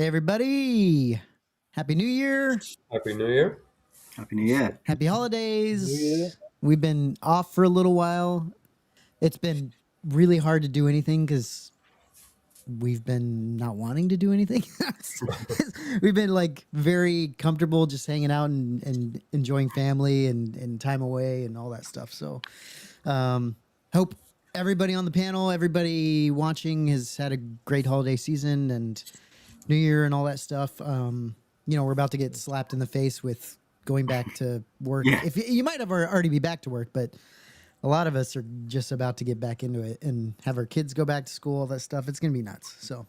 Hey, everybody. Happy New Year. Happy New Year. Happy New Year. Happy holidays. New Year. We've been off for a little while. It's been really hard to do anything because we've been not wanting to do anything. We've been like very comfortable just hanging out and enjoying family and time away and all that stuff. So hope everybody on the panel, everybody watching has had a great holiday season and New Year and all that stuff. We're about to get slapped in the face with going back to work. Yeah. If you might have already be back to work, but a lot of us are just about to get back into it and have our kids go back to school, all that stuff. It's going to be nuts. So,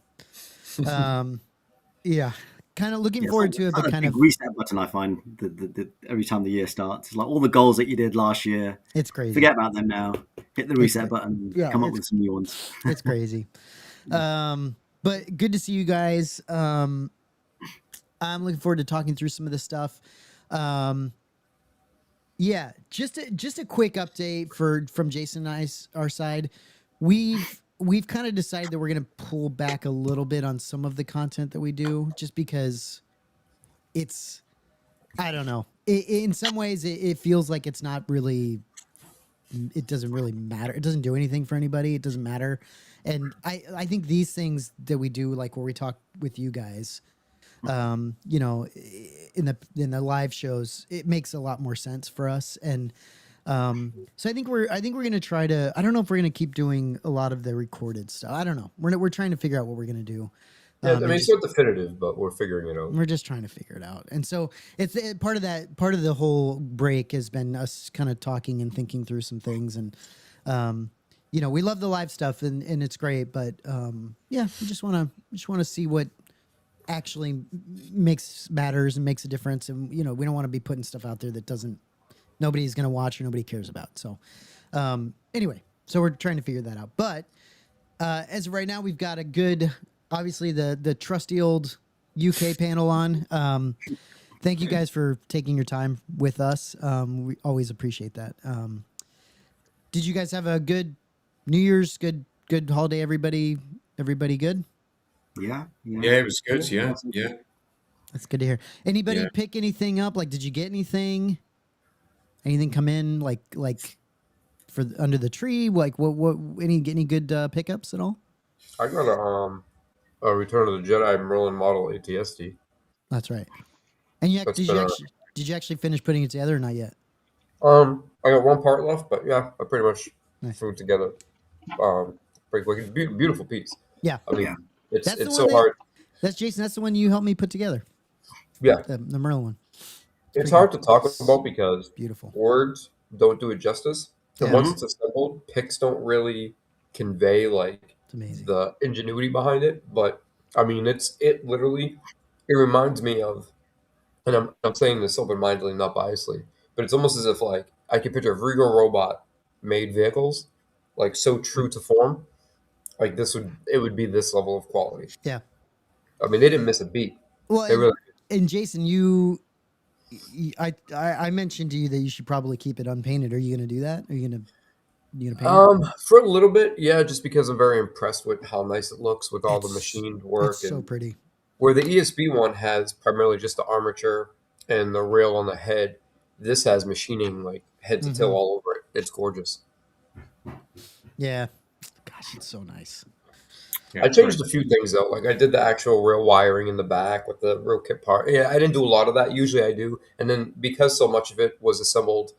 yeah, kind of looking forward to it, but kind of reset button. I find the every time the year starts, it's like all the goals that you did last year. It's crazy. Forget about them now. Hit the reset button. Yeah, come up with some new ones. It's crazy. But good to see you guys. I'm looking forward to talking through some of this stuff. Yeah, just a quick update from Jason and our side. We've kind of decided that we're going to pull back a little bit on some of the content that we do, just because it's, I don't know. In some ways, it feels like it's not really. It doesn't really matter. It doesn't do anything for anybody. It doesn't matter. And I think these things that we do, like where we talk with you guys, in the live shows, it makes a lot more sense for us. And so I think we're going to try to, I don't know if we're going to keep doing a lot of the recorded stuff. I don't know. We're trying to figure out what we're going to do. Yeah, it's not definitive, but we're figuring it out. We're just trying to figure it out. And so it's part of the whole break has been us kind of talking and thinking through some things. And, we love the live stuff and it's great, but, we just want to see what actually matters and makes a difference. And, we don't want to be putting stuff out there that nobody's going to watch or nobody cares about. So, anyway, so we're trying to figure that out. But, as of right now, we've got a good, obviously the trusty old UK panel on. Thank you guys for taking your time with us. We always appreciate that. Did you guys have a good New Year's, good holiday? Everybody good? Yeah, it was good. Yeah. That's good to hear. Anybody pick anything up? Like, did you get anything? Anything come in like for under the tree? Like, what? Any good pickups at all? I got a Return of the Jedi Merlin model ATST. That's right. And did you actually finish putting it together or not yet? I got one part left, but yeah, I pretty much threw it together. Pretty quick. It's a beautiful piece. Yeah. I mean, it's so hard. That's Jason. That's the one you helped me put together. Yeah. The Merlin one. It's hard to talk about because beautiful words don't do it justice. And once it's assembled, pics don't really convey like the ingenuity behind it. But I mean, it reminds me of, and I'm saying this open-mindedly, not biasedly, but it's almost as if like I could picture if Regal Robot made vehicles like so true to form, like it would be this level of quality. Yeah. I mean, they didn't miss a beat. Well, and Jason, I mentioned to you that you should probably keep it unpainted. Are you going to do that? Are you going to paint it? For a little bit, yeah, just because I'm very impressed with how nice it looks with all the machined work. It's so pretty. Where the ESB one has primarily just the armature and the rail on the head, this has machining like head to toe all over it. It's gorgeous. Yeah. Gosh, it's so nice. Yeah, I changed a few things though. Like I did the actual real wiring in the back with the real kit part. Yeah, I didn't do a lot of that. Usually I do. And then because so much of it was assembled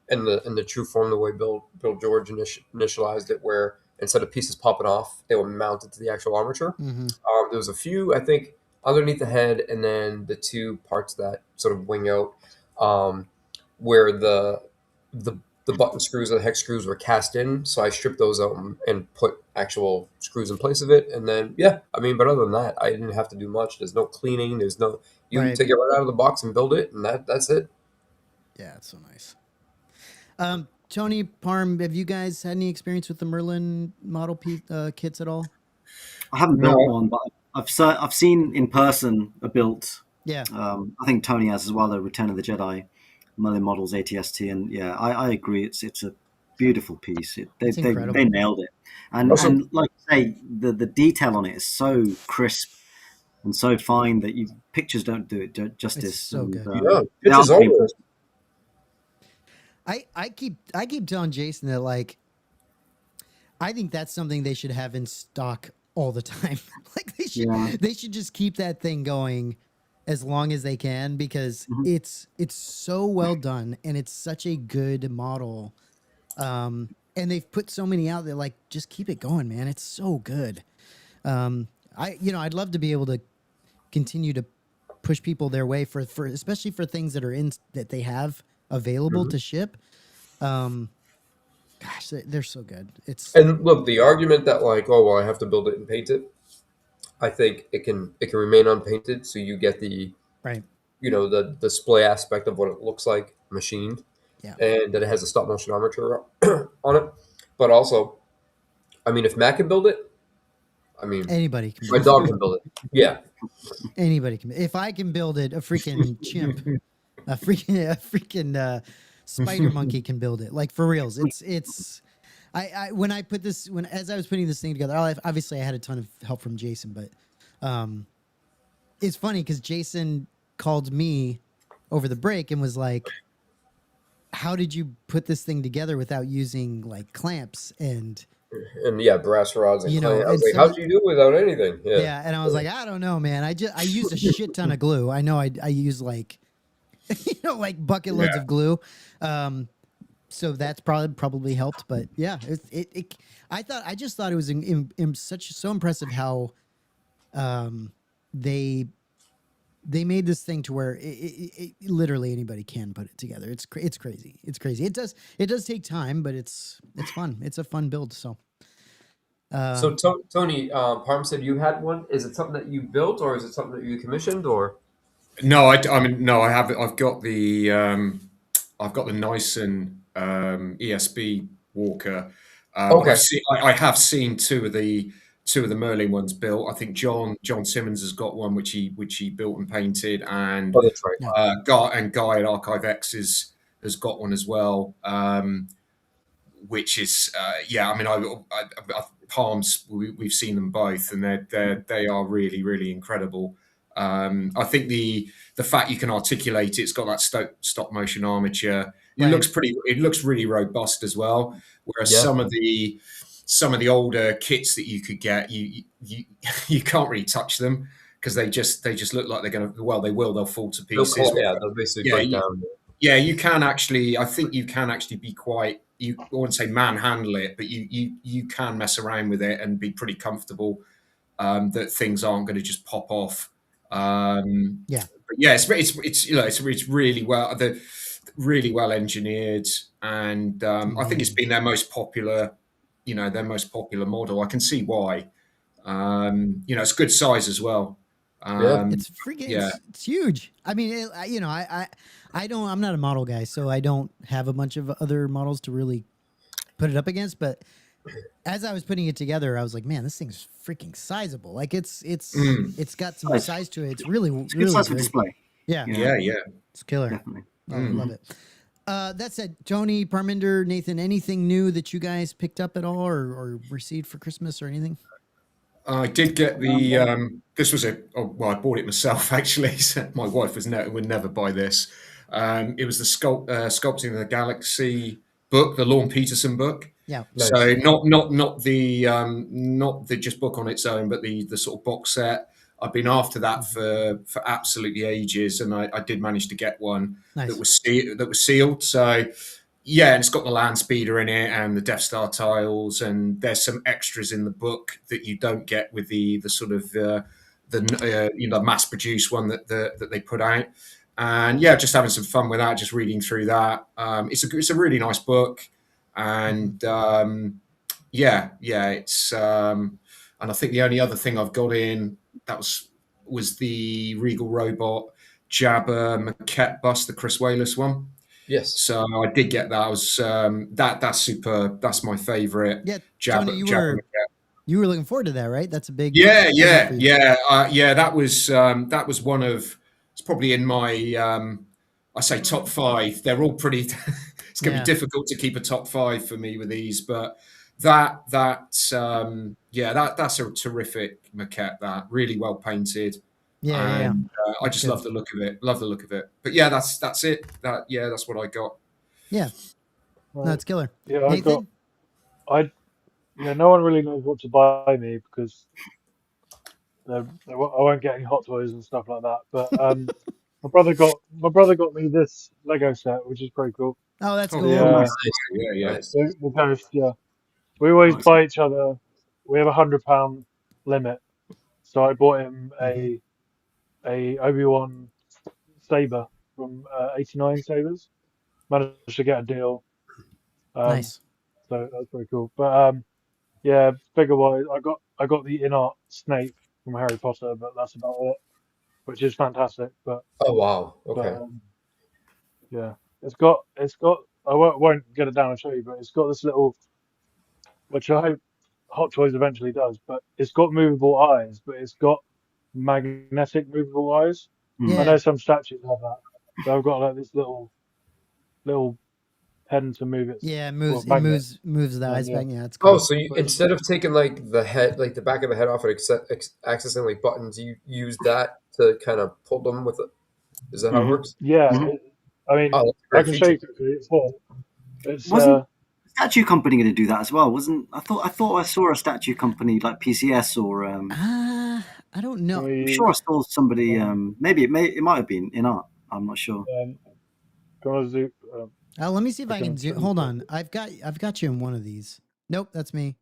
in the true form, the way Bill George initialized it, where instead of pieces popping off, they were mounted to the actual armature. There was a few, I think, underneath the head, and then the two parts that sort of wing out, where the button screws and the hex screws were cast in. So I stripped those out and put actual screws in place of it. And then, but other than that, I didn't have to do much. There's no cleaning. You can take it right out of the box and build it. And that's it. Yeah, it's so nice. Tony, Parm, have you guys had any experience with the Merlin model kits at all? I haven't built one, but I've seen in person a built. Yeah. I think Tony has as well, the Return of the Jedi Merlin models ATST, and I agree. It's a beautiful piece. They nailed it, and like I say, the detail on it is so crisp. and so fine that pictures don't do it It's justice. so And good. Yeah, they are pictures very over. impressive. I keep telling Jason that, like, I think that's something they should have in stock all the time. Like they should just keep that thing going as long as they can, because Mhm. it's so well done and it's such a good model. And they've put so many out there. Like, just keep it going, man. It's so good. I'd love to be able to continue to push people their way for especially for things that are in that they have available to ship. Gosh, they're so good. It's And look, the argument that like, oh well, I have to build it and paint it. I think it can remain unpainted, so you get the right. the display aspect of what it looks like machined, Yeah. and that it has a stop motion armature on it. But also, I mean, if Matt can build it, I mean, Anybody can my build it. dog can build it. Yeah, Anybody can. If I can build it, a freaking chimp, a freaking spider monkey can build it. Like, for reals. It's. When I put this as I was putting this thing together, obviously I had a ton of help from Jason, but it's funny because Jason called me over the break and was like, "How did you put this thing together without using like clamps and?" and yeah, brass rods and clay. I was like, some how'd you do it without anything? Yeah, yeah, and I was like, I don't know, man. I used a shit ton of glue. I know I used like like bucket loads of glue. So that's probably helped, but yeah, I just thought it was so impressive how they made this thing to where literally anybody can put it together. It's crazy. It's crazy. It does take time, but it's fun. It's a fun build. So So Tony, Parm said you had one. Is it something that you built, or is it something that you commissioned, or? No, I mean, no, I have. I've got the Nyson ESB Walker, but Okay. I have seen two of the Merlin ones built. I think John Simmons has got one which he built and painted, and Oh, that's right. yeah, Guy at Archive X has got one as well. Which is yeah, I mean, Palms, we've seen them both, and they are really, really incredible. I think the fact you can articulate it's got that stop motion armature. It right. looks really robust as well. Whereas Yeah. some of the older kits that you could get, you can't really touch them because they just look like they're going to. Well, they'll fall to pieces. They'll basically break down. Yeah, you can actually. I think you can actually be quite. I wouldn't say manhandle it, but you can mess around with it and be pretty comfortable that things aren't going to just pop off. Yeah. But yeah, it's really well engineered, and I think it's been their most popular model. I can see why. It's good size as well. It's freaking. Yeah. It's huge. I mean, I'm not a model guy, so I don't have a bunch of other models to really put it up against. But as I was putting it together, I was like, man, this thing's freaking sizable. Like it's got some size to it. It's really It's a really good size for good. display. Yeah, Yeah. it's killer. Definitely. I love it. That said, Tony, Parminder, Nathan, anything new that you guys picked up at all or received for Christmas or anything? I did get the. This was I bought it myself actually. So my wife would never buy this. It was the Sculpting the Galaxy book, the Lorne Peterson book. Yeah. Nice. So not the just book on its own, but the sort of box set. I've been after that for absolutely ages, and I did manage to get one Nice. that was sealed. So yeah, and it's got the land speeder in it and the Death Star tiles, and there's some extras in the book that you don't get with the sort of mass produced one that they put out. And yeah, just having some fun with that, just reading through that. It's a really nice book, and it's and I think the only other thing I've got in that was the Regal Robot Jabba maquette bust, the Chris Wayless one. Yes. So I did get that. I was that's superb. That's my favorite. Yeah, Jabba, Tony, Jabba you were looking forward to that, right? That's a big yeah. That was one of. It's probably in my I say top 5. They're all pretty. It's going to be difficult to keep a top 5 for me with these, but that's a terrific maquette. That really well painted. Yeah. And I That's just good. love the look of it. Love the look of it. But yeah, that's it. That's what I got. Yeah. Right. No, it's killer. Yeah, Nathan? no one really knows what to buy me because I won't get any Hot Toys and stuff like that. But my brother got me this Lego set, which is pretty cool. Oh, that's Oh, cool. The nice. yeah. Nice. the Ghost, yeah. We always Nice. buy each other. We have £100 limit, so I bought him Mhm. a Obi-Wan saber from 89 Sabers. Managed to get a deal. Nice. So that's pretty cool. But yeah, figure wise, I got the in-art Snape from Harry Potter, but that's about it, which is fantastic. Oh wow. But Okay. yeah, it's got. I won't get it down and show you, but it's got this little, which I hope Hot Toys eventually does. But it's got movable eyes, but it's got magnetic movable eyes. I Yeah. know some statues have that, but I've got like this little pen to move it. Yeah, Well, it magnet. moves the eyes Yeah. back. Yeah, it's Oh, cool. so you, But instead of taking like the head, like the back of the head off and accessing like buttons, you use that to kind of pull them with it. Is that how it Mhm. works? yeah, Mhm. I mean, Oh, that's a I great can show feature. you quickly. It's here. It's Wasn't statue company going to do that as well? Wasn't I thought I saw a statue company like PCS or I don't know. I'm we sure I saw somebody. um, Maybe it might have been in art. I'm not sure. gonna zoom. Let me see if I I can can zoom. show you Hold quickly. on. I've got you in one of these. Nope, that's me.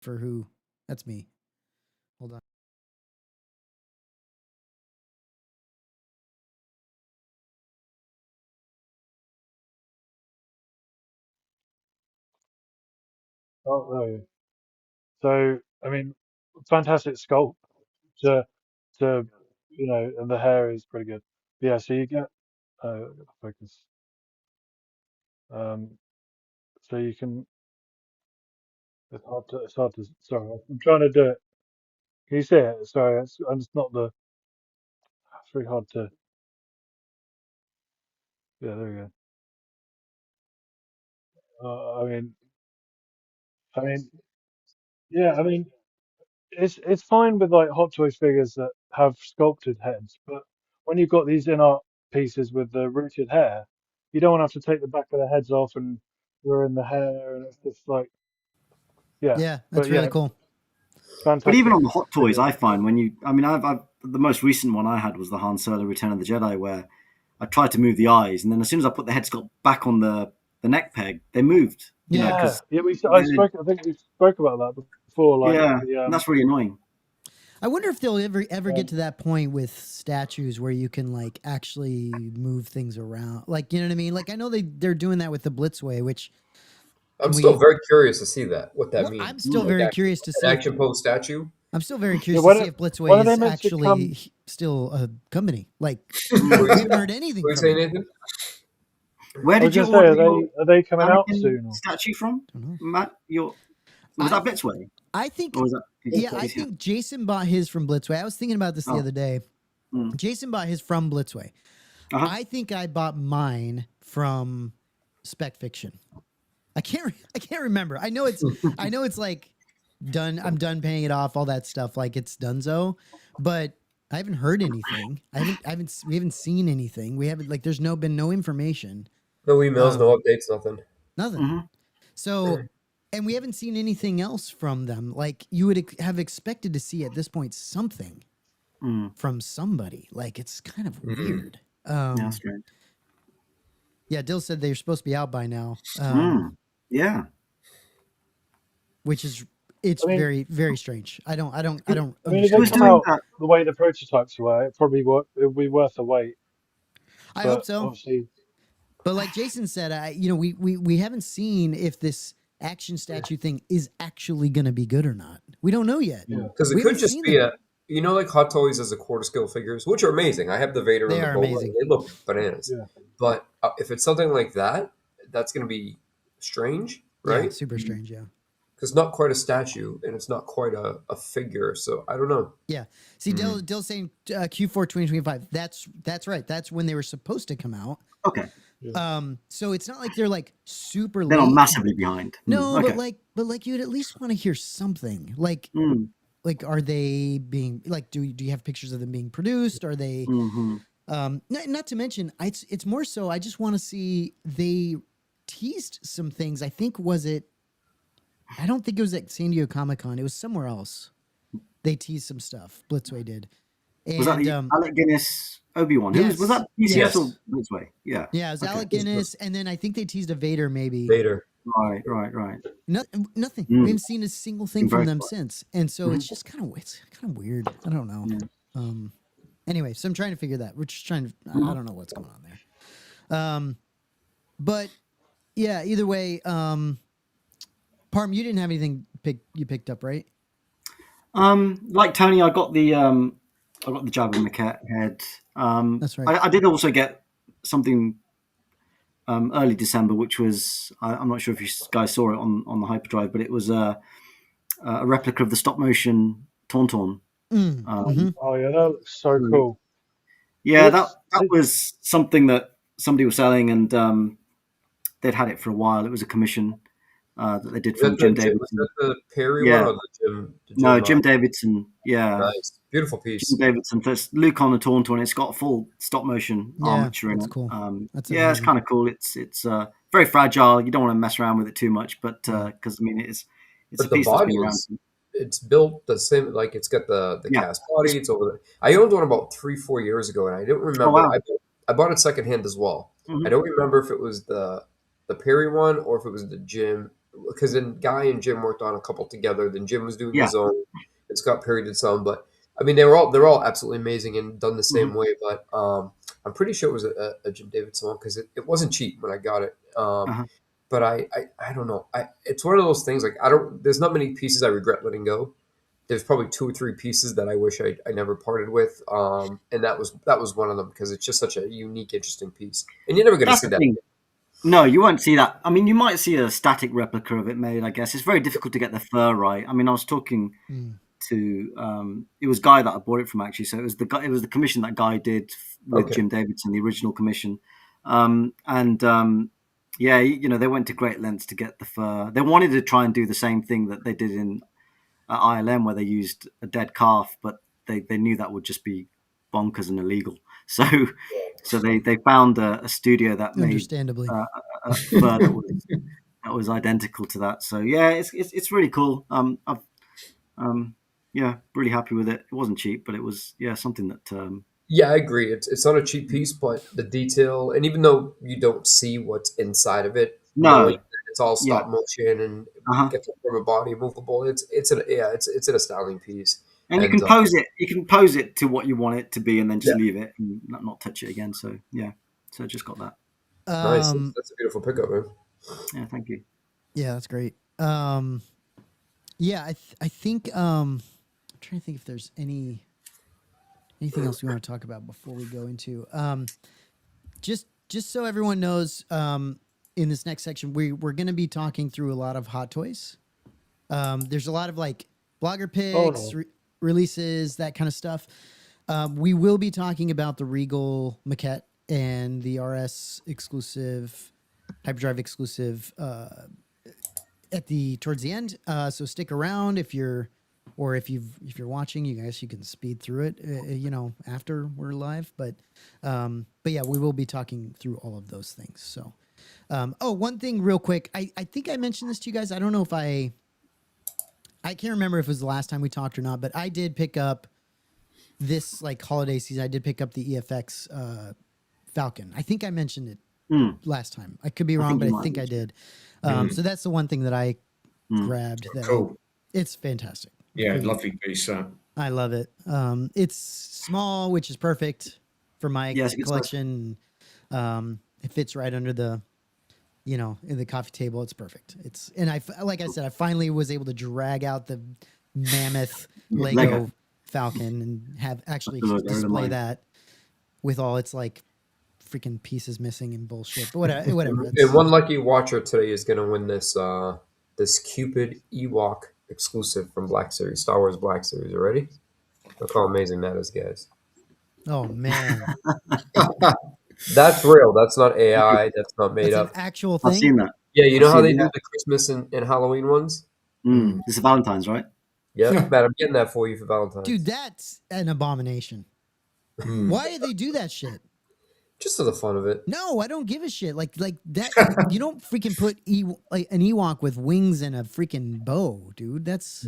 For who? That's me. Hold on. Oh, there you go. So I mean, fantastic sculpt to and the hair is pretty good. Yeah, so you get focus. Um, so you can. It's hard to. It's hard to. Sorry, I'm trying to do it. Can you see it? Sorry, it's not the. It's very hard to. Yeah, there we go. I mean, yeah, I mean, it's fine with like Hot Toys figures that have sculpted heads, but when you've got these in-art pieces with the rooted hair, you don't want to have to take the back of the heads off and ruin the hair, and it's just like, yeah. Yeah, But that's really yeah, cool. But even fantastic on the Hot Toys, figure. I find I've the most recent one I had was the Han Solo Return of the Jedi, where I tried to move the eyes, and then as soon as I put the head sculpt back on the neck peg, they moved. You know, Yeah. because Yeah, I think we spoke about that before, like yeah, the and that's really annoying. I wonder if they'll ever get um, to that point with statues where you can like actually move things around. Like, you know what I mean? Like I know they're doing that with the Blitzway, which I'm can still we very curious to see that, what that well, I'm means. still Like very curious to an see if action pose statue. I'm still very yeah, curious to see if when Blitzway are they is meant to come? actually still a company. Like What were we you haven't heard anything what were you from saying, them. Nathan? Where I was did you gonna say, order your are they coming out Anakin soon? Or statue from, Don't know. Matt? Was I that Blitzway, I think or was that yeah, I PCS? think Jason bought his from Blitzway. I was thinking about this the Oh, other day. Jason bought his from Blitzway. uh-huh. I think I bought mine from Spec Fiction. I can't remember. I know it's like done. I'm done paying it off. All that stuff, like it's donezo. But I haven't heard anything. We haven't seen anything. We haven't like. There's been no information. No emails, no updates, nothing. Nothing. Mm-hmm. So, and we haven't seen anything else from them. Like you would have expected to see at this point something from somebody. Like it's kind of weird. Yeah, that's great. Yeah, Dill said they're supposed to be out by now. Yeah. Which is it's I mean, very very strange. I don't I mean, if understand. they Who's come doing out that? the way the prototypes were, it'll be worth a wait. I hope But so. obviously, But like Jason said, we haven't seen if this action statue thing is actually going to be good or not. We don't know yet. yeah. Because it We could haven't just seen be them. like Hot Toys as a quarter scale figures, which are amazing. I have the Vader They and the are Boba. amazing. They look bananas. Yeah. But if it's something like that, that's going to be strange, Yeah, right? super strange. Yeah. Because not quite a statue and it's not quite a figure. So I don't know. Yeah. See, Dill's saying Q4 2025. That's right. That's when they were supposed to come out. Okay. So it's not like they're like super They're not late. massively behind. No, Okay. but like you'd at least want to hear something. Like are they being like do you have pictures of them being produced? Are they not to mention it's more so I just want to see they teased some things. I think I don't think it was at San Diego Comic-Con. It was somewhere else. They teased some stuff. Blitzway did. And Was that the Alec Guinness Obi-Wan? Yes, Was that PCS yes. or Blitzway? Yeah. Yeah, it was Okay. Alec Guinness, and then I think they teased a Vader maybe. Vader. Right. Nothing. We haven't seen a single thing from them since, and so it's just kind of weird. I don't know. Yeah. Anyway, so I'm trying to figure that. We're just trying to. I don't know what's going on there. But yeah, either way, Parm, you didn't have anything you picked up, right? Like Tony, I got the Jabba Maquette head. That's right. I did also get something early December, which was I'm not sure if you guys saw it on the hyperdrive, but it was a replica of the stop motion Tauntaun. Oh yeah, that looks so cool. Yeah, that was something that somebody was selling, and they'd had it for a while. It was a commission that they did from Jim Davidson. Was that the Perry one or the Jim? No, Jim Davidson. Yeah, nice, beautiful piece. Jim Davidson. There's Luke on the Tauntaun. It's got full stop motion armature in it. Cool. Yeah, it's kind of cool. It's very fragile. You don't want to mess around with it too much, but because I mean it's but a piece the body that's been around. It's built the same. Like it's got the cast body. It's over there. I owned one about 3-4 years ago, and I didn't remember. Oh, wow. I bought it secondhand as well. I don't remember if it was the Perry one or if it was the Jim. Because then Guy and Jim worked on a couple together. Then Jim was doing his own, and Scott Perry did some. But I mean, they're all absolutely amazing and done the same way. But I'm pretty sure it was a Jim Davidson one because it wasn't cheap when I got it. But I don't know. It's one of those things like there's not many pieces I regret letting go. There's probably 2 or 3 pieces that I wish I never parted with. And that was one of them because it's just such a unique, interesting piece. And you're never going to see that. No, you won't see that. I mean, you might see a static replica of it made, I guess. It's very difficult to get the fur right. I mean, I was talking to it was Guy that I bought it from actually. So it was the commission that Guy did with Jim Davidson, the original commission. Yeah, they went to great lengths to get the fur. They wanted to try and do the same thing that they did in ILM, where they used a dead calf, but they knew that would just be bonkers and illegal. So they found a studio that made understandably a fur that was identical to that. So yeah, it's really cool. Really happy with it. It wasn't cheap, but it was something that. Yeah, I agree. It's not a cheap piece, but the detail, and even though you don't see what's inside of it, it's all stop motion and gets from a body movable. It's an astounding piece. And you can pose it. You can pose it to what you want it to be, and then just leave it and not touch it again. So so I just got that. Nice. That's a beautiful pickup, man. Yeah, thank you. Yeah, that's great. I think I'm trying to think if there's anything else we want to talk about before we go into just so everyone knows. In this next section, we're going to be talking through a lot of hot toys. There's a lot of like blogger picks. Releases, that kind of stuff. We will be talking about the Regal Maquette and the RS exclusive, hyperdrive exclusive towards the end. So stick around if you're watching. You guys, you can speed through it. After we're live, but yeah, we will be talking through all of those things. So, one thing real quick. I think I mentioned this to you guys. I don't know if I can't remember if it was the last time we talked or not, but I did pick up this like holiday season. I did pick up the EFX Falcon. I think I mentioned it last time. I could be wrong, but I think I did. So that's the one thing that I grabbed. Cool. It's fantastic. Yeah, lovely piece. I love it. It's small, which is perfect for my collection. It fits right under the in the coffee table. It's perfect. Like I said, I finally was able to drag out the mammoth Lego Falcon and have actually display that with all its like freaking pieces missing and bullshit. But whatever. And one lucky watcher today is going to win this Cupid Ewok exclusive from Black Series, Star Wars Black Series. You ready? Look how amazing that is, guys. Oh man. That's real. That's not AI. That's not made That's an up. actual I've thing. seen that. Yeah, you I've know how seen they it, do yeah. the Christmas and Halloween ones? This is Valentine's, right? Yep, man, I'm getting that for you for Valentine's. Dude, that's an abomination. Why do they do that shit? Just for the fun of it. No, I don't give a shit. Like that. You don't freaking put like an Ewok with wings and a freaking bow, dude. That's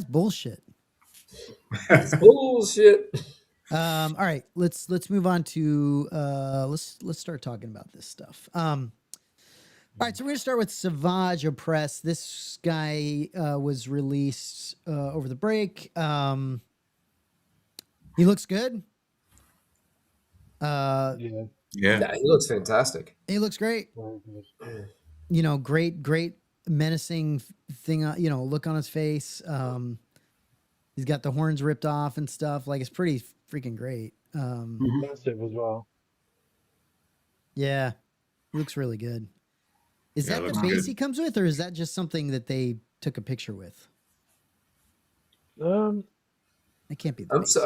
bullshit. It's bullshit. All right, let's move on to let's start talking about this stuff. All right, so we're gonna start with Savage Opress. This guy was released over the break. He looks good. Yeah, Yeah. Yeah, he looks fantastic. He looks great. very good. You know, great menacing thing. You know, look on his face. He's got the horns ripped off and stuff. Like, it's pretty freaking great. Massive as well. Yeah, he looks really good. Is Yeah, that the looks base good. he comes with, or is that just something that they took a picture with? It can't be the base.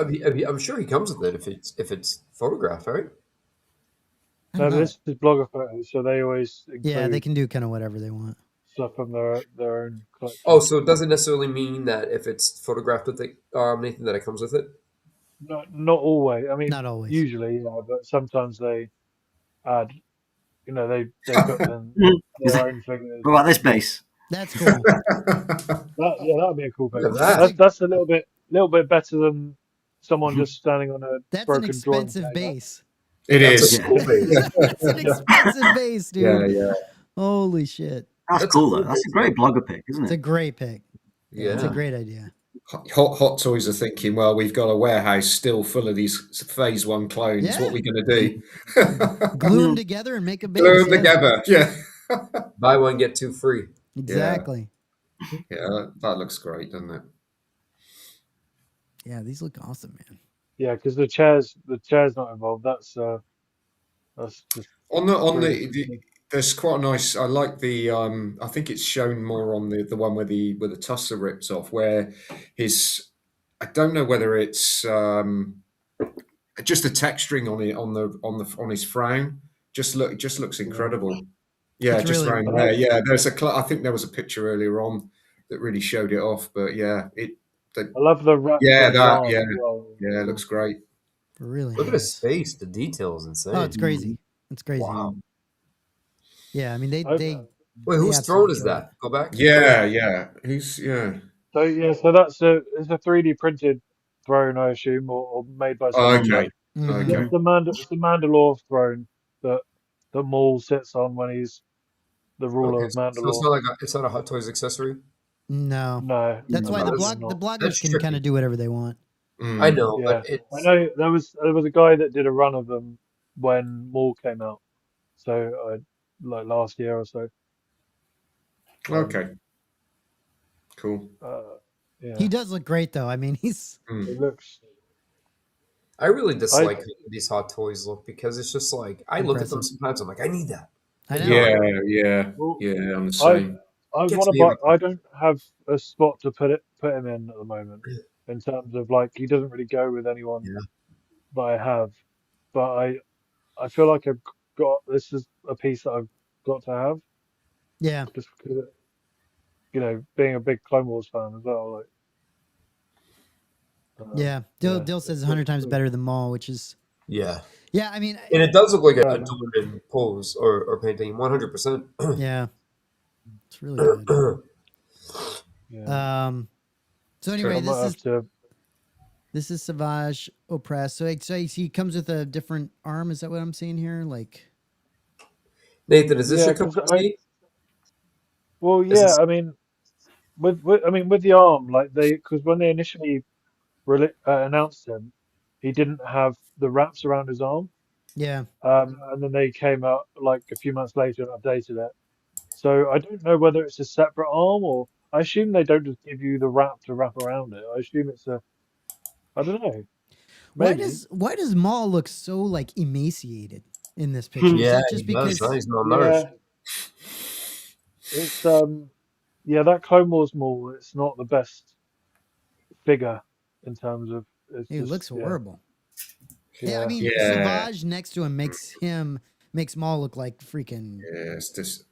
I'm sure he comes with it if it's photographed, right? I No, don't know. this is blogger photos, so they always include Yeah, they can do kind of whatever they want. stuff from their own collection. Oh, so it doesn't necessarily mean that if it's photographed with it, Nathan, that it comes with it. Not always. I mean, Not always. usually, yeah, but sometimes they add. You know, they put in Is their that- own figures. What about this base? That's cool. That would be a cool Look picture. at that. That's a little bit better than someone just standing on a That's an broken drawing expensive pad. base. It That's is. a cool base. That's an expensive base, dude. Yeah, yeah. Holy shit. That's That's cool a though. cool That's base, a great blogger pick, isn't It's a it? great pick. Yeah. It's a great idea. Hot Toys are thinking, well, we've got a warehouse still full of these Phase 1 clones. Yeah. What are we going to do? Glue them together and make a base. Glue them yeah. together. Yeah. Buy one, get two free. Exactly. Yeah, that looks great, doesn't it? Yeah, these look awesome, man. Yeah, because the chair's not involved. That's just On the really there's quite a nice. I like the. I think it's shown more on the one where the tussle rips off, where his. I don't know whether it's just the texturing on his frown. Just looks incredible. Yeah, It's just really- around there. Yeah, there's I think there was a picture earlier on that really showed it off. But yeah, I love the wrap. Yeah, on his that, arm yeah. as well. yeah, it looks great. Really Look at his nice. face. The detail is insane. Oh, it's crazy. It's crazy. Wow. Yeah, I mean they Okay. Wait, they whose absolutely throne is killed that? Go back. Yeah. He's So yeah, so it's a 3D printed throne, I assume, or made by someone. okay. it. Mhm. Okay. It's the Mandalore throne that Maul sits on when he's the ruler Okay, of so it's Mandalore. not a Hot Toys accessory. No. No, That's why no, the it's the not. bloggers That's can tricky. kind of do whatever they want. I know, Yeah, but it's I know there was a guy that did a run of them when Maul came out, so like last year or so. Okay. Cool. Yeah, He does look great though. I mean, he's it looks. I really dislike how these Hot Toys look because it's just like I look at them Impressive. sometimes. I'm like, I need that. I know. Yeah. Well, I'm the same. I Gets want to me buy. every- I don't have a spot to put him in at the moment. In terms of like, he doesn't really go with anyone Yeah. that I have. But I feel like I've got this is a piece that I've got to have Yeah. just because being a big Clone Wars fan as well. Like, Yeah. Dill says 100 times better than Maul, which is Yeah, yeah. I mean, and it does look like a Yeah. Dorman pose or painting, 100%. yeah, it's really good. Yeah. So I anyway, might have to. this is Savage Opress. So he comes with a different arm. Is that what I'm seeing here? Like, Nathan, is this Yeah, your cup 'cause of tea? Well, Is yeah. this- I mean, with the arm, like because when they initially announced him, he didn't have the wraps around his arm. yeah, And then they came out like a few months later and updated it. So I don't know whether it's a separate arm or I assume they don't just give you the wrap to wrap around it. I assume it's I don't know. Maybe. why does Maul look so like emaciated in this picture? Is Yeah, that just he does. because? He's malnourished. It's that Clone Wars Maul, it's not the best figure in terms of It looks horrible. Yeah, I mean, Yeah. Savage next to him makes Maul look like freaking Yeah, it's just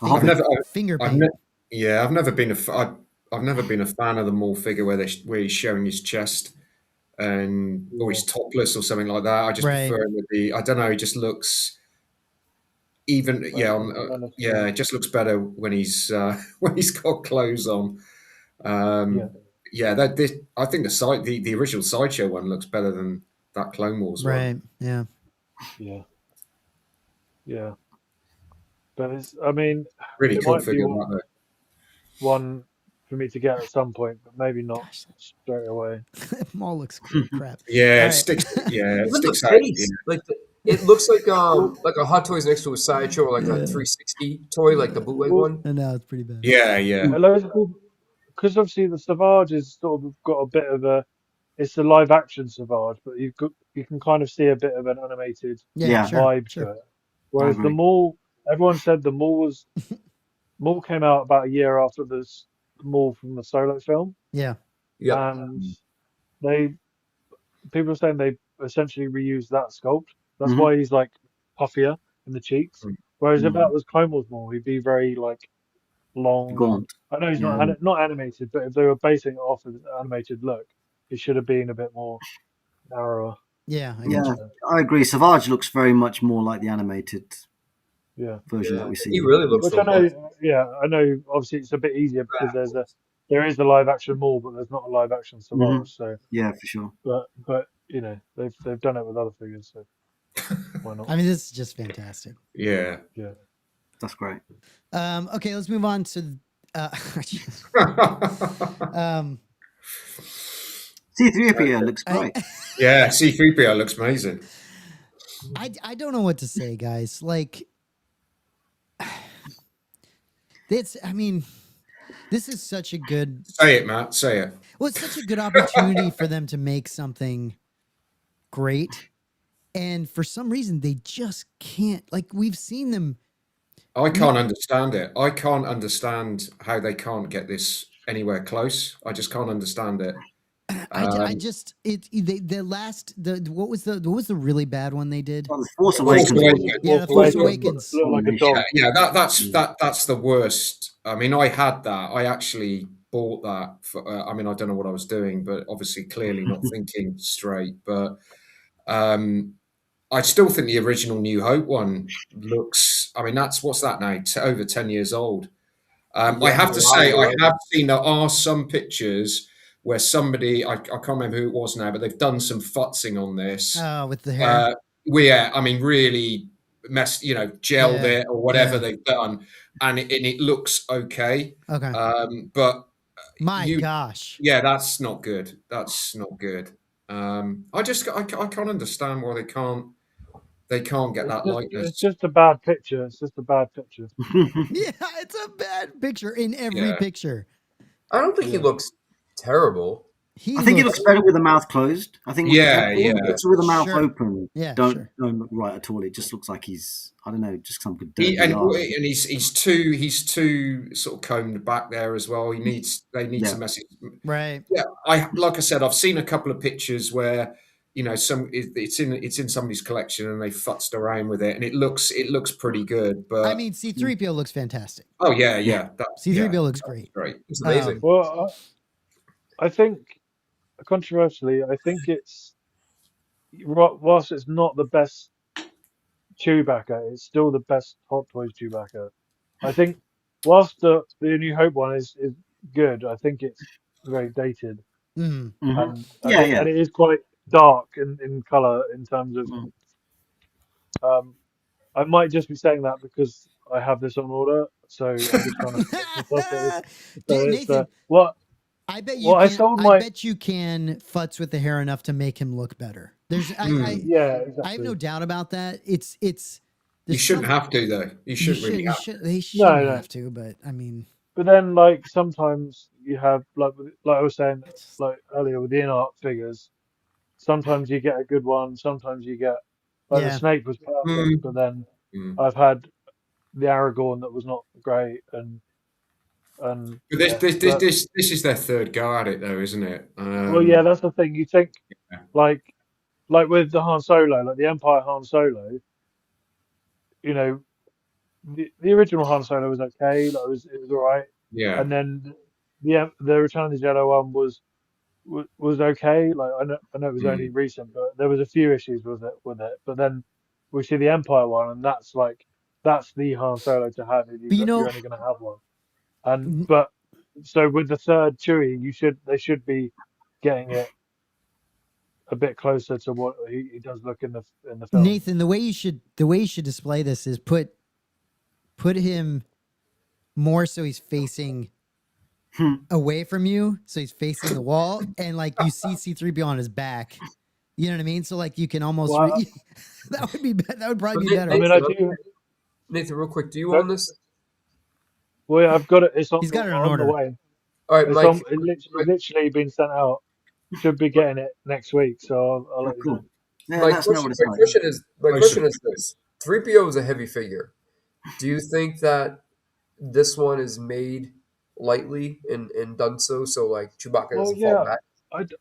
A I've Hobbit. never, finger I've paint. yeah, I've never been I've never been a fan of the Maul figure where he's showing his chest and or he's topless or something like that. I just Right. prefer him with the. I don't know. He just looks even. Yeah, yeah. It just looks better when he's when he's got clothes on. Yeah. Yeah, I think the original Sideshow one looks better than that Clone Wars one. Right. Yeah. Yeah. Yeah. But I mean, Really it cool might be figure that though. one for me to get at some point, but maybe not Gosh, straight away. Maul looks crap. Yeah, All it right. sticks. Yeah, it Even the sticks out. Yeah. face, it looks like a Hot Toys next to a Sideshow or like a 360 toy, like the bootleg Well, one. And now it's pretty bad. Yeah, yeah. a load of people, because obviously the Savage is sort of got a bit of a, it's a live action Savage, but you can kind of see a bit of an animated Yeah. Yeah. Sure. vibe Sure. to it. Whereas the agree. Maul, everyone said the Maul came out about a year after the Maul from the Solo film, Yeah. Yep. and they people are saying they essentially reused that sculpt. That's Mhm. why he's like puffier in the cheeks. Whereas if Mm. that was Clone Wars Maul, he'd be very like long. Gaunt. I know he's Yeah. not animated, but if they were basing it off of an animated look, it should have been a bit more narrower. Yeah. I Yeah, get you. I agree. Savage looks very much more like the animated Yeah. version that we see. He really looks Which I know, robust. I know. Obviously, it's a bit easier because there is a live action Maul, but there's not a live action Savage. Mhm. So, Yeah, for sure. but you know, they've done it with other figures, so why not? I mean, this is just fantastic. Yeah. Yeah. That's great. Okay, let's move on to. Um, C3PO looks I, great. Yeah, C3PO looks amazing. I don't know what to say, guys. Like, I mean, this is such a good. Say it, Matt. Say it. Well, it's such a good opportunity for them to make something great, and for some reason they just can't. Like, we've seen them. I can't understand it. I can't understand how they can't get this anywhere close. I just can't understand it. I just what was the really bad one they did? Well, the Force Force Awakens. Awakens. Yeah, the Force Force Awakens. Look like a dog. Yeah, that's the worst. I mean, I had that. I actually bought that. I mean, I don't know what I was doing, but obviously, clearly not thinking straight. But I still think the original New Hope one looks. I mean, what's that now? Over 10 years old. I have to say, I have seen there are some pictures where somebody, I can't remember who it was now, but they've done some futzing on this. Oh, with the hair. I mean, really gelled it or whatever they've done, and it looks okay. Okay. But gosh. yeah, that's not good. That's not good. I can't understand why they can't get that likeness. It's just a bad picture. It's just a bad picture. Yeah, it's a bad picture in every picture. I don't think he looks terrible. I think it looks better with the mouth closed. I think with the mouth open, Yeah, don't look right at all. It just looks like he's, I don't know, just some good dirty and he's too sort of combed back there as well. They need some message. Right. Yeah, like I said, I've seen a couple of pictures where it's in somebody's collection and they futzed around with it and it looks pretty good. But I mean, C3PO looks fantastic. Oh yeah. C3PO looks great. Great, it's amazing. Well, I think controversially, I think it's whilst it's not the best Chewbacca, it's still the best Hot Toys Chewbacca. I think whilst the New Hope one is good, I think it's very dated. Mm-hmm. And it is quite dark in color in terms of. I might just be saying that because I have this on order, so I'm just trying to. Nathan, what? I bet you well, can. I bet you can futz with the hair enough to make him look better. Exactly. I have no doubt about that. It's. You shouldn't have to though. You shouldn't really have to. They shouldn't have to, but I mean. But then, like sometimes you have like I was saying like earlier with the in-art figures, sometimes you get a good one, sometimes you get like the Snake was perfect, but then I've had the Aragorn that was not great, and this is their third go at it though, isn't it? Well, yeah, that's the thing. You think like like with the Han Solo, like the Empire Han Solo, you know, the original Han Solo was okay, like it was all right, Yeah. and then the Return of the Jedi one was okay. Like I know it was only recent, but there was a few issues with it. But then we see the Empire one, and that's the Han Solo to have if But you're only going to have one. And but so with the third Chewie, they should be getting it a bit closer to what he does look in the film. Nathan, the way you should display this is put him more so he's facing away from you, so he's facing the wall, and like you see C3PO on his back. You know what I mean? So like you can almost Well, that would be that would probably But be better. I mean, I do. Nathan, real quick, do you No. own this? Well, yeah, I've got it. It's He's got it in on order. the way. All right, It's Mike. it's literally been sent out. Should be getting it next week, so I'll let you know. Cool. Yeah, My let us know question, what it's my like. question is this: 3PO is a heavy figure. Do you think that this one is made lightly and done so like Chewbacca Well, doesn't yeah, fall back?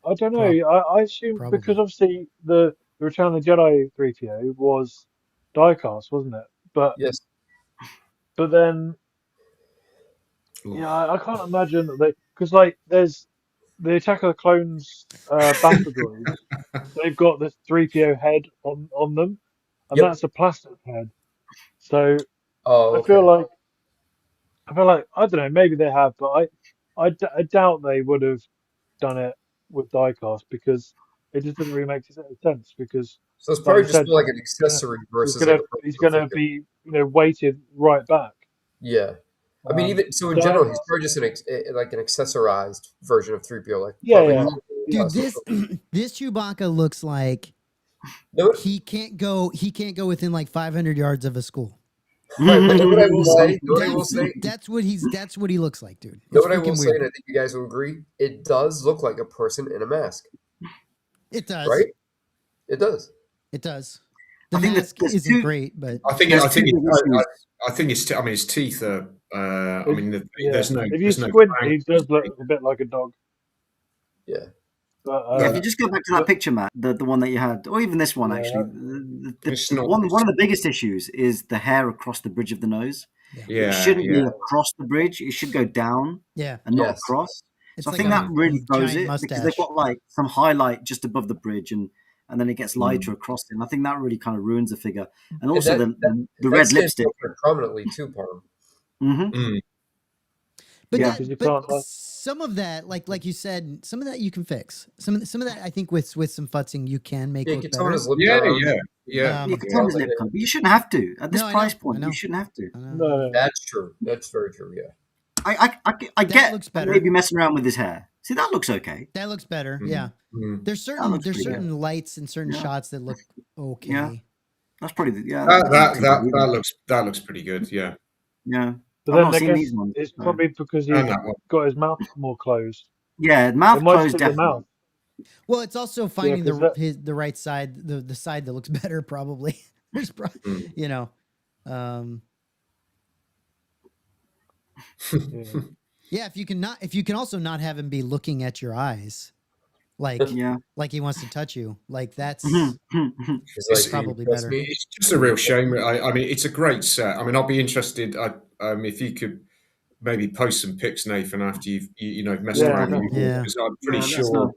I don't know. I assume Probably. because obviously the Return of the Jedi 3PO was diecast, wasn't it? But Yes. then yeah, I can't imagine that because like there's the Attack of the Clones battle droids. They've got this 3PO head on them, and Yep. that's a plastic head. So Oh, I okay. feel like I don't know. Maybe they have, but I doubt they would have done it with diecast because it just doesn't really make sense. Because So it's like probably you just said, more like an accessory versus like a he's personal gonna figure. be weighted right back. Yeah. I mean, even so, in So general, he's probably just like an accessorized version of 3PO, like yeah, probably yeah. Dude, this Chewbacca looks like No, he can't go within like 500 yards of a school. right, but know what I will say? Know what I will say? That's what he looks like, dude. Know It's what I will freaking say, weird. and I think you guys will agree. It does look like a person in a mask, It does. right? It does. It does. The I think mask there's isn't two- great, but I think There's I think two it, big issues. I think it's. I mean, his teeth are. I mean, Yeah. there's no. If you there's no squint, fang. he does look a bit like a dog. Yeah. But Yeah, if you just go back to that picture, Matt, the one that you had, or even this one Yeah. actually, It's not- one of the biggest issues is the hair across the bridge of the nose. Yeah, It shouldn't be yeah. across the bridge. It should go down yeah. and not Yes. across. It's So I like think a that really throws giant it because mustache. they've got like some highlight just above the bridge and then it gets lighter across it. And I think that really kind of ruins the figure. And also that- the That red stands lipstick. out pretty prominently too, Parm. Hmm. But Yeah. that, Because you but can't, like- some of that, like you said, some of that you can fix. Some of that, I think, with some futzing, you can make Yeah, look get some of better. his lip Yeah, down. yeah. You can tell his lip color, but you shouldn't have to at this No, I price know, point. I know. You shouldn't have to. no. That's true. That's very true. Yeah. I That get looks better. maybe messing around with his hair. See, that looks okay. That looks better. Mhm. Yeah. Mm. There's That certain looks pretty certain lights and certain Yeah. shots that look okay. Yeah. That's probably That that's pretty good. that looks pretty good. Yeah. Yeah. But I've then not I seen guess these ones. it's so. probably because And he's that one. got his mouth more closed. Yeah, It mouth might closed suit the definitely. mouth. Well, it's also finding 'cause the right side, the side that looks better. Probably. There's, Mm. you know, Yeah. yeah. If you can also not have him be looking at your eyes, like Yeah. like he wants to touch you, like that's Mhm. It's It's like, probably trust better. me. It's just a real shame. I mean, it's a great set. I mean, I'll be interested. If you could maybe post some pics, Nathan, after you've messed Yeah, around with it, yeah. because I'm Yeah, pretty let us sure. know.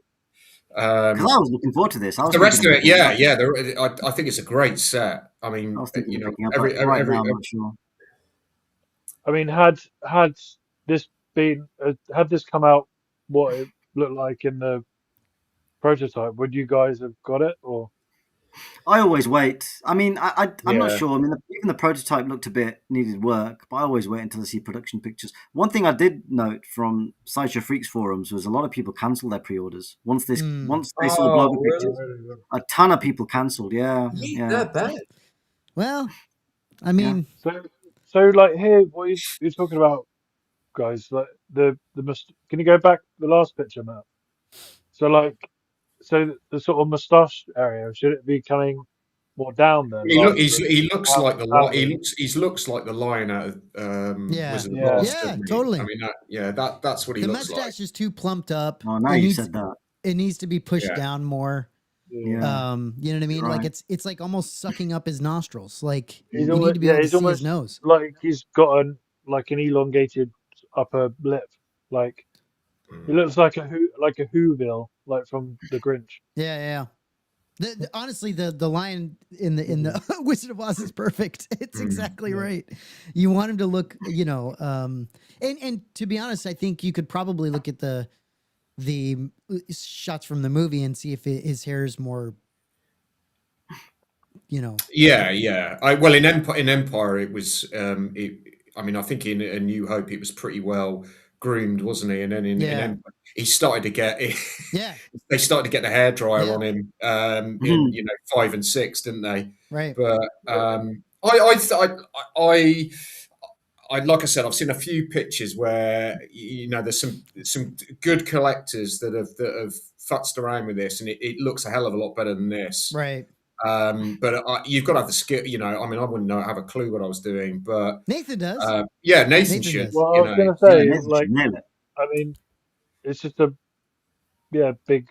Because I was looking forward to this. I was The rest of thinking it, picking yeah, it up. yeah. I think it's a great set. I mean, I was thinking of picking up, every, but every, right every, now I'm not sure. I mean, had this been had this come out what it looked like in the prototype, would you guys have got it or? I always wait. I mean, I'm not Yeah. sure. I mean, even the prototype looked a bit needed work, but I always wait until I see production pictures. One thing I did note from Sideshow Freaks forums was a lot of people cancelled their pre-orders once they saw the Oh, blogger really? pictures. A ton of people cancelled. Yeah, Ain't yeah. that bad. Well, I mean, So like here, what you're talking about, guys? Like can you go back to the last picture, Matt? So like, so the sort of moustache area, should it be coming more down then? He looks out- like the out he there? looks like the lion out of Yeah. Wizard of Yeah. Oz, Yeah, doesn't he? totally. I mean, that's what he the looks mustache like. is too plumped up. Oh, now It you needs- said that. It needs to be pushed Yeah. down more. Yeah. You know what I mean? Like Right. it's like almost sucking up his nostrils. Like He's you need almost to be able to he's see his almost nose. like he's got an elongated upper lip. Like he looks like like a Whoville, like from the Grinch. Yeah, yeah. Honestly, the line in the Wizard of Oz is perfect. It's exactly right. You want him to look, and to be honest, I think you could probably look at the shots from the movie and see if his hair is more, Yeah. Well, in Empire, it was. I mean, I think in A New Hope, it was pretty well groomed, wasn't he? And then in Yeah. Empire, he started to get. Yeah. They started to get the hairdryer on him in Mhm. 5 and 6, didn't they? Right. But I like I said, I've seen a few pictures where there's some good collectors that have futzed around with this, and it looks a hell of a lot better than this. Right. But you've got to have the skill. I mean, I wouldn't have a clue what I was doing, but Nathan does. yeah, Nathan Nathan should. does. Well, I You was know, gonna Yeah, say, Nathan like, should nail it. I mean, it's just a big.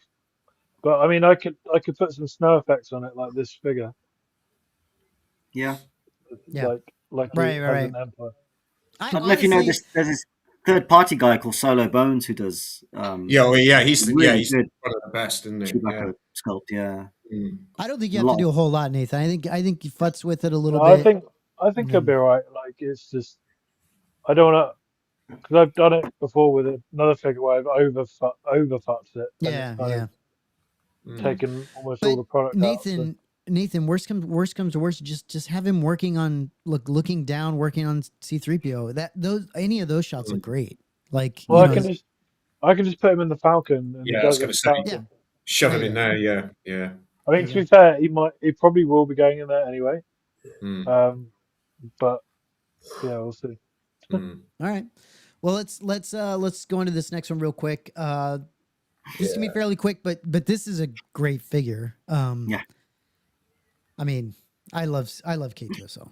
But I mean, I could put some snow effects on it, like this figure, Yeah. Yeah. like he Right. has Right. an Empire. I don't know if you know this. There's this third-party guy called Solo Bones who does. he's really he's good one of the best, isn't he? Chewbacca sculpt. Yeah. I don't think you A have to lot. do a whole lot, Nathan. I think you futz with it a little No, I bit. think he'll be alright. Like it's just I don't want to because I've done it before with another figure where I've overfucked it and Yeah. it's kind Yeah. of taken almost all But the product out. So, Nathan, worst comes to worst, just have him working on looking down, working on C-3PO. Any of those shots look great. Like well, I can just put him in the Falcon and he Yeah, I was does going it to in say, the yeah. Falcon. shove There him you in go. there. Yeah. I mean, to be fair, he probably will be going in there anyway. But yeah, we'll see. All right. Well, let's go into this next one real quick. This is gonna be fairly quick, but this is a great figure. Yeah. I mean, I love K2, so.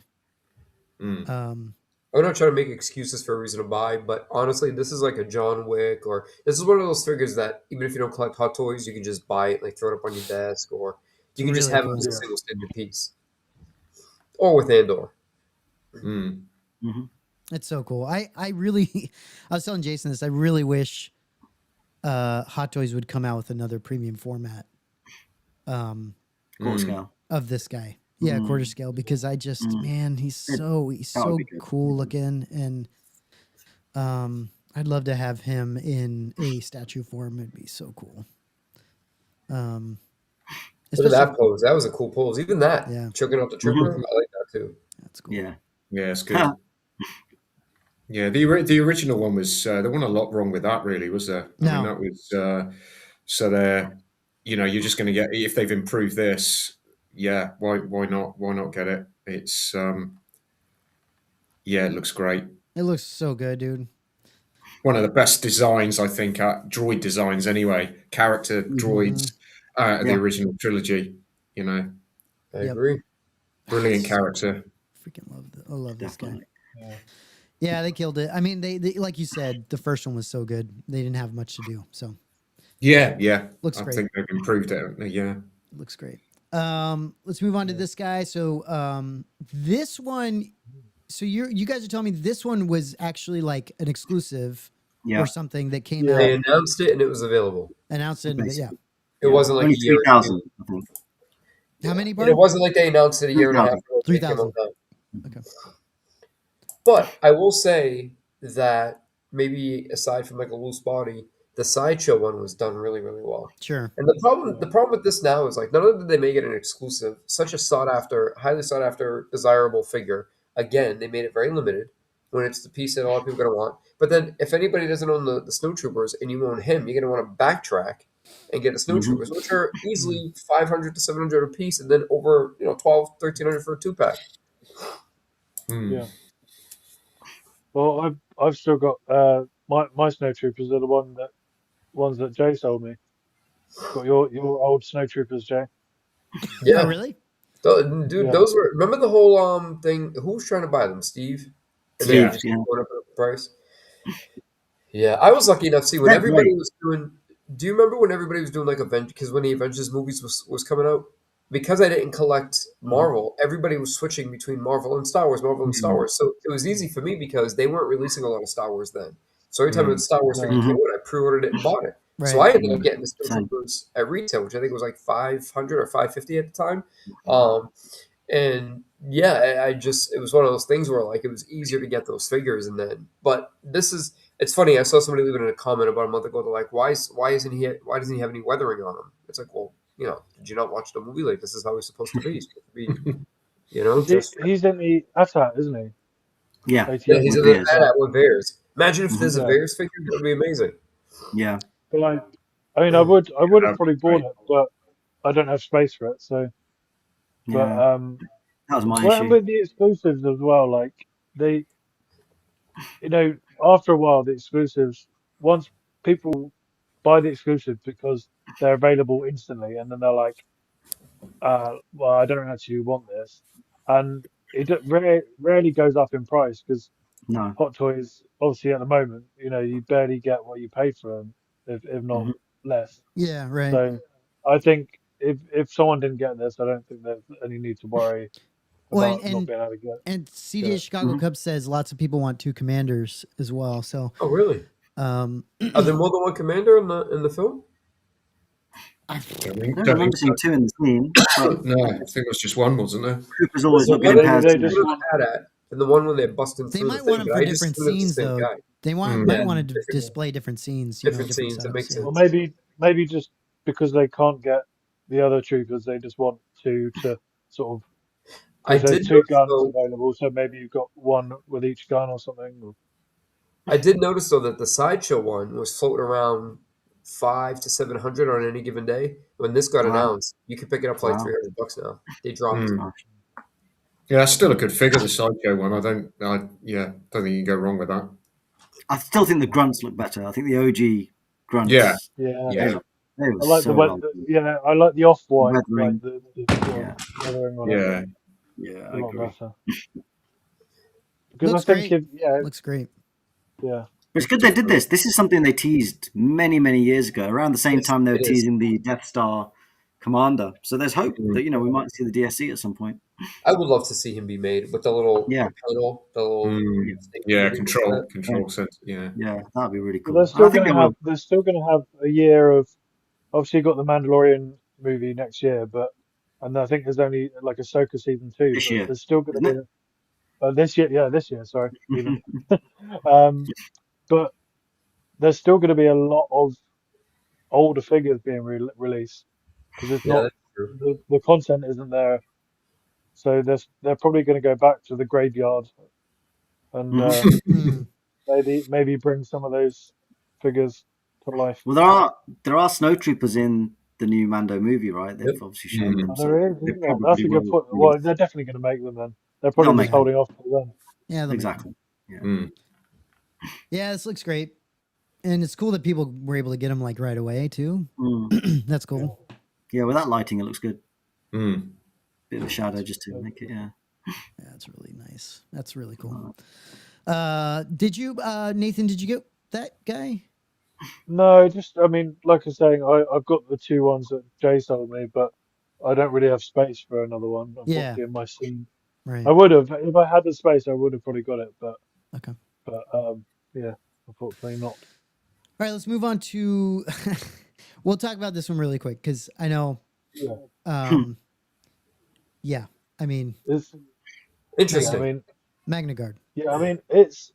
I'm not trying to make excuses for a reason to buy, but honestly, this is like a John Wick, or this is one of those figures that even if you don't collect Hot Toys, you can just buy it, like throw it up on your desk, or you can just really have cool. it as a single standard piece, or with Andor. It's so cool. I really, I was telling Jason this. I really wish Hot Toys would come out with another premium format Quarter scale. of this guy. Yeah, quarter scale, because I just man, he's so be good. cool looking, and I'd love to have him in a statue form. It'd be so cool. Look at Especially, that pose. That was a cool pose. Even that, Yeah. choking out the trooper, I like that too. that's cool. Yeah. Yeah, it's good. Yeah, the original one was there wasn't a lot wrong with that, really, was there? I mean, that was so there. You're just going to get, if they've improved this. Yeah, why not get it? It's it looks great. It looks so good, dude. One of the best designs, I think, droid designs anyway. Character droids, the original trilogy. I agree. Brilliant character. Freaking I love this guy. Yeah. Yeah, they killed it. I mean, they like you said, the first one was so good. They didn't have much to do. So Yeah. Looks I great. think they've improved it. Haven't they? Yeah. it looks great. Let's move on to this guy. So this one, so you guys are telling me this one was actually like an exclusive or something that came They out, announced it and it was available. announced it. Yeah. It wasn't like Only a year. 3,000, I think. How many? And Bart? it wasn't like they announced it a year and a half ago. 3,000. Okay. But I will say that maybe aside from like a loose body, the Sideshow one was done really, really well. Sure. And the problem with this now is like not only did they make it an exclusive, such a highly sought after, desirable figure. Again, they made it very limited when it's the piece that a lot of people are gonna want. But then if anybody doesn't own the snowtroopers and you own him, you're gonna want to backtrack and get the snowtroopers, which are easily 500 to 700 a piece, and then over 1,200-1,300 for a 2-pack. Yeah. Well, I've still got my snowtroopers are the ones that Jay sold me. Got your old snowtroopers, Jay. Yeah, Oh, really? Dude, those were. Remember the whole thing? Who was trying to buy them? Steve. And then Yeah. you just going up the price. Yeah, I was lucky enough. See, when That's everybody right. was doing Do you remember when everybody was doing like Avengers? Because when the Avengers movies was coming out, because I didn't collect Marvel, everybody was switching between Marvel and Star Wars, Marvel and Star Wars. So it was easy for me because they weren't releasing a lot of Star Wars then. So every time a Star Wars figure No. came out, I pre-ordered it and bought it. So Right. I ended up getting the Same. Stormtroopers at retail, which I think was like 500 or 550 at the time. Um, and yeah, I just it was one of those things where like it was easier to get those figures, and then but this is it's funny. I saw somebody leaving in a comment about a month ago. They're like, why doesn't he have any weathering on him? It's like, well, did you not watch the movie? Like this is how he's supposed to be. He's supposed to be, just He's in the AT-AT, isn't he? Yeah. yeah. 88 He's With in the beers. AT-AT with Bears. Imagine if there's a Yeah, Bears figure, that would be amazing. Yeah. but like, I mean, I would have That'd be probably bought great. it, but I don't have space for it. So, but Yeah. That was my well, and issue. with the exclusives as well, like they, after a while, the exclusives once people buy the exclusives because they're available instantly, and then they're like, well, I don't actually want this, and rarely goes up in price because No. Hot Toys, obviously at the moment, you barely get what you pay for them, if not Mhm. less. Yeah, right. So I think if someone didn't get this, I don't think there's any need to worry Well, about not being able to get and get CJ it. Chicago Mhm. Cubs says lots of people want 2 commanders as well. So, Oh, really? um, Are there more than one commander in the film? I Don't don't think remember so. seeing two in the scene, but No, I think it was just one, wasn't there? Cooper's always So looking one in in pairs. They one just in want, the AT-AT and the one when they're busting they through the might want thing, them but for I just different assumed it's scenes, the same though. guy. They might yeah, want to Different display different scenes, different different scenes. That setups. makes Yeah. or sense. maybe just because they can't get the other troopers, they just want to sort of I because there's did two notice guns though. available, so maybe you've got one with each gun or something. I did notice though that the sideshow one was floating around 500 to 700 on any given day. When this got Wow. announced, you could pick it up for like Wow. $300 now. They dropped it. Mm. Yeah, that's still a good figure, the Sideshow one. don't think you can go wrong with that. I still think the grunts look better. I think the OG grunts, Yeah, Yeah, they yeah, look, they I look like so well done. I like the off white, like Weathering. the sort Yeah. of weathering on it. yeah. Yeah, A I lot agree. better because I Looks think great. yeah, Looks great. yeah. But it's good they did this. This is something they teased many, many years ago, around the same time they were It is. teasing the Death Star Commander. So there's hope Mm. that, we might see the DSC at some point. I would love to see him be made with the little Yeah. panel, the little Yeah. snake Yeah, moving into that. control sense. Yeah. Yeah, that'd be really But cool. And I think they will. they're still gonna have a year of obviously you've got the Mandalorian movie next year, and I think there's only like Ahsoka season 2, This but year, there's still gonna isn't be it? this year, sorry, even. But there's still gonna be a lot of older figures being released because it's Yeah, not that's true. the content isn't there, so they're probably gonna go back to the graveyard and Mm. maybe bring some of those figures to life. Well, there are snowtroopers in the new Mando movie, right? They've Yep. obviously shown them, Oh, so there is, they isn't there? That's probably a good will point. release. Well, they're definitely going to make them then. They're They'll probably just make them. holding off till then. Yeah, they'll make Exactly. Yeah. Mm. Yeah, this looks great, and it's cool that people were able to get them like right away too. Mm. That's cool. Yeah, with that lighting, it looks good. Mm. Bit of a shadow just to make it. Yeah. Yeah, that's really nice. That's really cool. Did you, Nathan? Did you get that guy? No, just I mean, like I was saying, I've got the two ones that Jay sold me, but I don't really have space for another one, Yeah. unfortunately, in my scene. Right. I would have if I had the space. I would have probably got it, but Okay. yeah, unfortunately not. All right, let's move on to. We'll talk about this one really quick because I know. Yeah, Yeah, I mean, it's Interesting. I mean, Magna Guard. I mean, it's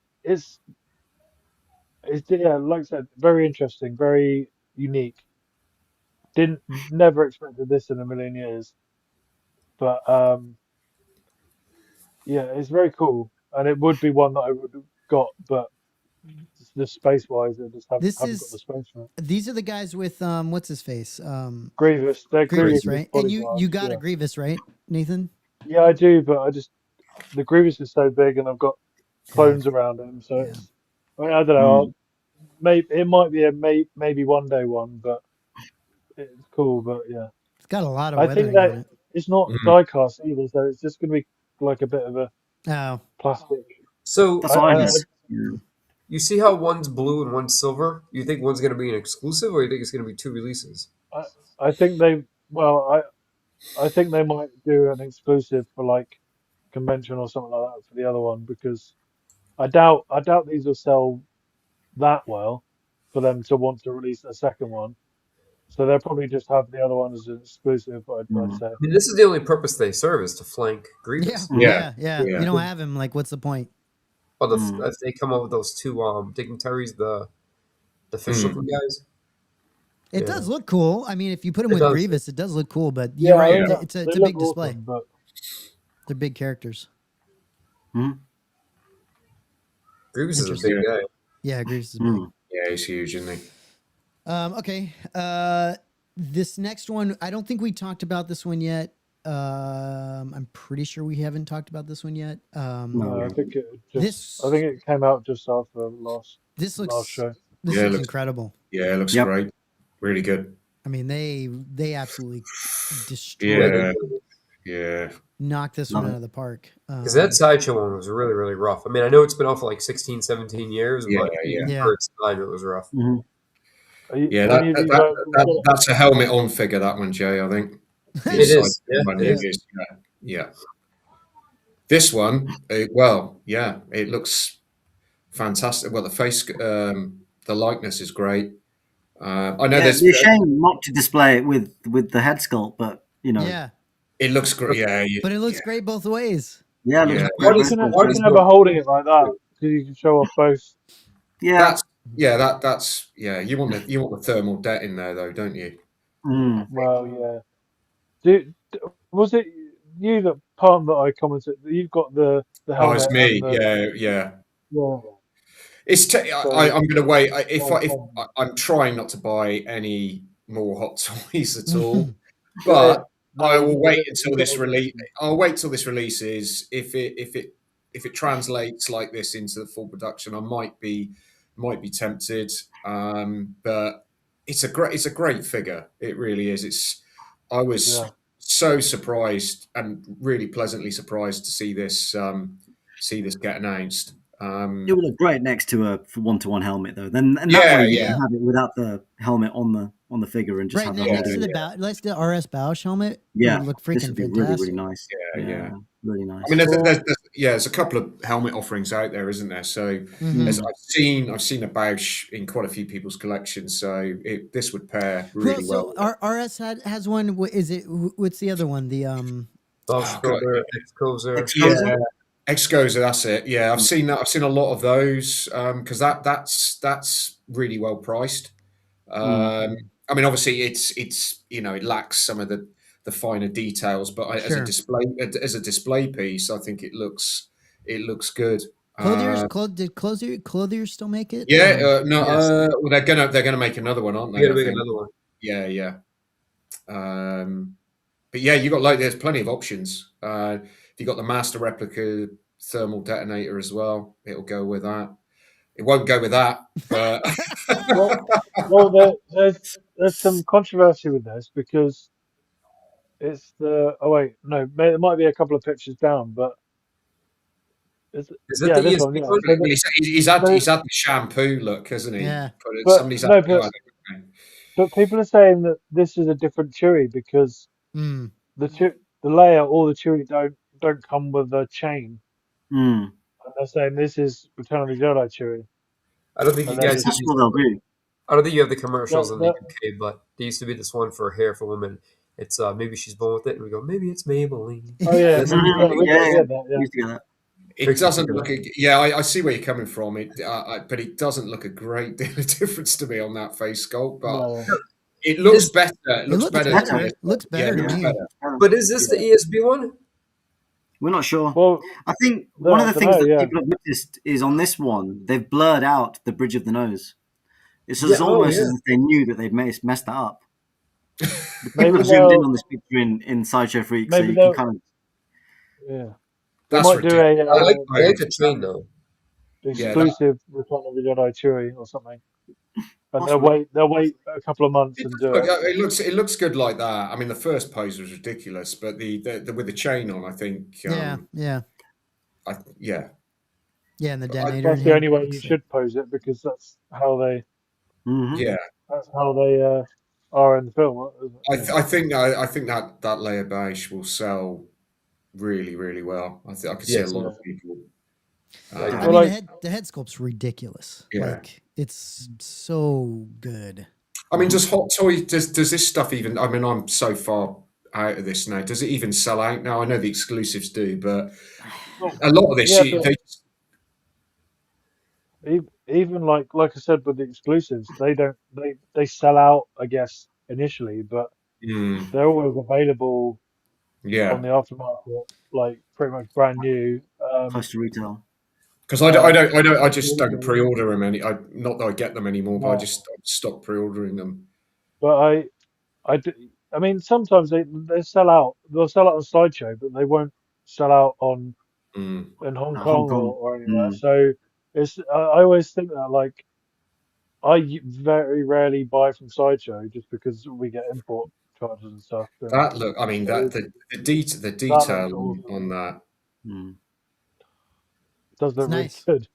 yeah, like I said, very interesting, very unique. Never expected this in a million years, but yeah, it's very cool, and it would be one that I would have got, but the space wise, I just This haven't got the is. space for it. These are the guys with what's his face? Grievous, they're Grievous, Grievous right? And you bodyguards, got yeah. a Grievous, right, Nathan? Yeah, I do, but the Grievous is so big, and I've got clones around him, so Yeah. I don't know. It might be a maybe one day one, but it's cool. But yeah, It's got a lot of I think weathering on that it. it's not Mhm. die cast either, so it's just gonna be like a bit of a Oh, plastic. So That's what I I heard. Yeah. You see how one's blue and one's silver? You think one's going to be an exclusive, or you think it's going to be 2 releases? I I think they well I think they might do an exclusive for like convention or something like that for the other one because I doubt these will sell that well for them to want to release a second one. So they'll probably just have the other one as an exclusive. I'd Mm. say. I mean, this is the only purpose they serve is to flank Yeah, Grievous. Mm. yeah. You Yeah. don't have him. Like, what's the point? Well, Mm. if they come up with those two dignitaries, the fish-looking guys. It Yeah, does look cool. I mean, if you put him it with does. Grievous, it does look cool. But Yeah, you're I right. mean It's they a look big display. awesome, but They're big characters. Mm. Grievous is a big Interesting. guy. Yeah, Grievous is big. Mm. Yeah, he's huge, isn't he? Okay. This next one, I don't think we talked about this one yet. I'm pretty sure we haven't talked about this one yet. No. I think it This I think it came out just after this last looks show. this Yeah, it looks looks- incredible. Yeah, it looks Yep. great. Really good. I mean, they absolutely destroyed Yeah, it, yeah. knocked this Love one it. out of the park. Because that Sideshow one was really, really rough. I mean, I know it's been out for like 16, 17 years, Yeah, but yeah. Yeah. for its time, it was rough. Mhm. Are you, Yeah, any of you guys gonna get it? that's a helmet on figure, that one, Jay, I think. It is. Yeah, One, it it is. is. Yeah. This one, well, yeah, it looks fantastic. Well, the face, the likeness is great. I know Yeah, there's, it'd be a shame not to display it with the head sculpt, but you know, Yeah, it looks great. Yeah, but it looks great both ways. yeah, it looks Yeah. great. What You is- can what you is can have the- a holding it like that because you can show off both. Yeah. that's You want the thermal det in there though, don't you? Mm. Well, yeah. Was it you that I commented that you've got the Oh, helmet it's me. and the Yeah. yeah. It's So I'm going to wait. well, I'm trying not to buy any more Hot Toys at all, yeah, but no, I will you wait gotta- until you this gotta- release. I'll wait till this releases. If it translates like this into the full production, I might be tempted. But it's a great figure. It really is. I was Yeah. so surprised and really pleasantly surprised to see this get announced. It would look great next to a one-to-one helmet, though. Then and that Yeah, way you yeah. can have it without the helmet on the figure and just Right, have and that then whole next to thing. the RS Bausch helmet, Yeah, it would look this freaking would be fantastic. really nice. Yeah. Really nice. I mean, there's a couple of helmet offerings out there, isn't there? So Mhm. as I've seen a Bausch in quite a few people's collections, so this would pair really well. RS has one. Is it? What's the other one? The Bausch Oh, God. Builder, Excoser. Excoser? Excoser, that's it. Yeah, I've seen that. I've seen a lot of those because that's really well priced. I mean, obviously, it's it lacks some of the finer details, but as Sure. a display piece, I think it looks good. Did Clothiers still make it? Yeah, no, Yes. well, they're gonna make another one, aren't they? You gotta I make think. another one. Yeah. But yeah, you got there's plenty of options. If you got the master replica thermal detonator as well, it'll go with that. It won't go with that, but There's some controversy with this because it's the there might be a couple of pictures down, but it's Is it the this ESP one, yeah. one? So he's had the shampoo look, hasn't he? Yeah. Somebody's had but people are saying that this is a different Chewy because Mm. the layer or the Chewy don't come with a chain, Mm. and they're saying this is Return of the Jedi Chewy. I don't think you And guys. That's what they'll do. I don't think you have the commercials No, in the no. UK, but there used to be this one for hair for women. It's maybe she's born with it, and we go, maybe it's Maybelline. Oh yeah, That's- Mhm. we Yeah. get that, yeah. Used to get that. It doesn't look. Yeah, I see where you're coming from. But it doesn't look a great deal of difference to me on that face sculpt. But No. it looks better. It It looks looks better. better. than Looks better it to looks me. better. But is this the ESB one? We're not sure. Well, I think No, one of I the dunno, things that yeah. people have noticed is on this one, they've blurred out the bridge of the nose. It's Yeah, almost yeah. as if they knew that they'd messed that up. The Maybe people have zoomed in they'll- on this picture in Sideshow Freak, so maybe you can they'll- kind of. yeah. They That's might do ridiculous. a I like the train though. exclusive Return of the Jedi Chewy or something, and Possibly. they'll wait a couple of months and do it. It looks good like that. I mean, the first pose was ridiculous, but the with the chain on, I think. Yeah. Yeah. Yeah, and the detonator That's in the hand. only way you Looks sick. should pose it because Hmm. Yeah, that's how they are in the film. Yeah. I think that layer beige will sell really, really well. I could see a Yes. lot Yeah. of people. Like, I Well, mean, like the head sculpt's ridiculous. Yeah. Like it's so good. I mean, does Hot Toy does this stuff even? I mean, I'm so far out of this now. Does it even sell out now? I know the exclusives do, but well, a lot of this, yeah, but they even like I said with the exclusives, they sell out, I guess, initially, but mm, they're always available on yeah. the aftermarket, like pretty much brand new. Close to retail. Because Uh, I just don't pre-order them any. Not that I get them anymore, but I no, just stop pre-ordering them. but I mean, sometimes they sell out. They'll sell out on Sideshow, but they won't sell out on Mm. in Hong Hong Kong Kong. or anywhere. Mm. So I always think that like very rarely buy from Sideshow just because we get import charges and stuff. And That look, I mean, it, the that looks detail awesome. on that. Mm. It does It's look really nice. good.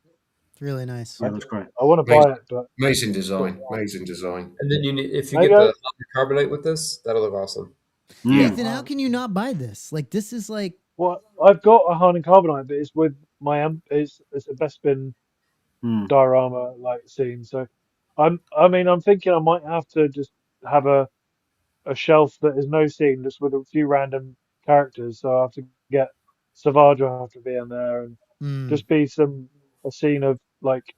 It's really nice. Yeah, that's great. I want to Amazing, buy it, but amazing sort design, of, amazing design. and then if you maybe get the carbonate with this, that'll look awesome. Yeah. Nathan, how can you not buy this? Like this is like well, I've got a Harlan Carbonite, but it's with my it's a Bespin Mm. diorama like scene. So I mean I'm thinking I might have to just have a shelf that is no scene, just with a few random characters. So I have to get Savage will have to be in there and mm, just be a scene of like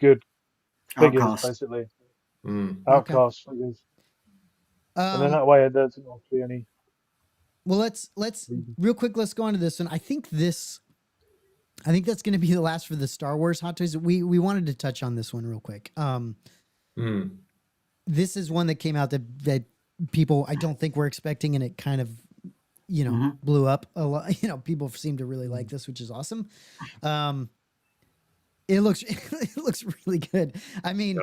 good figures, Outcast. basically Mm. okay. outcast figures, and then Um that way there doesn't have to be any. well let's real quick let's go on to this one. I think that's going to be the last for the Star Wars Hot Toys. We wanted to touch on this one real quick. Mm. This is one that came out that people I don't think were expecting, and it kind of blew up a lot. People seem to really like this, which is awesome. It looks it looks really good. I mean,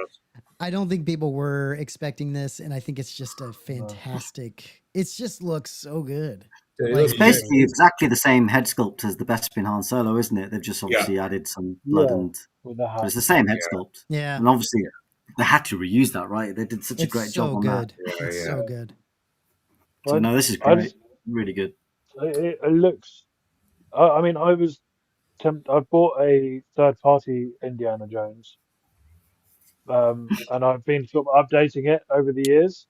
I don't think people were expecting this, and I think it's just a fantastic. It just looks so good. Dude, it Like, looks It's great. basically exactly the same head sculpt as the Bespin Han Solo, isn't it? They've just obviously added some blood Yeah, and, with the but hat. it's the same head sculpt. Yeah, And obviously they had to reuse that, right? They did such a it's great so job on good. Yeah, It's yeah. so good. that. So no, this is I great. just Really good. it looks. I mean, I bought a third party Indiana Jones, and I've been sort of updating it over the years,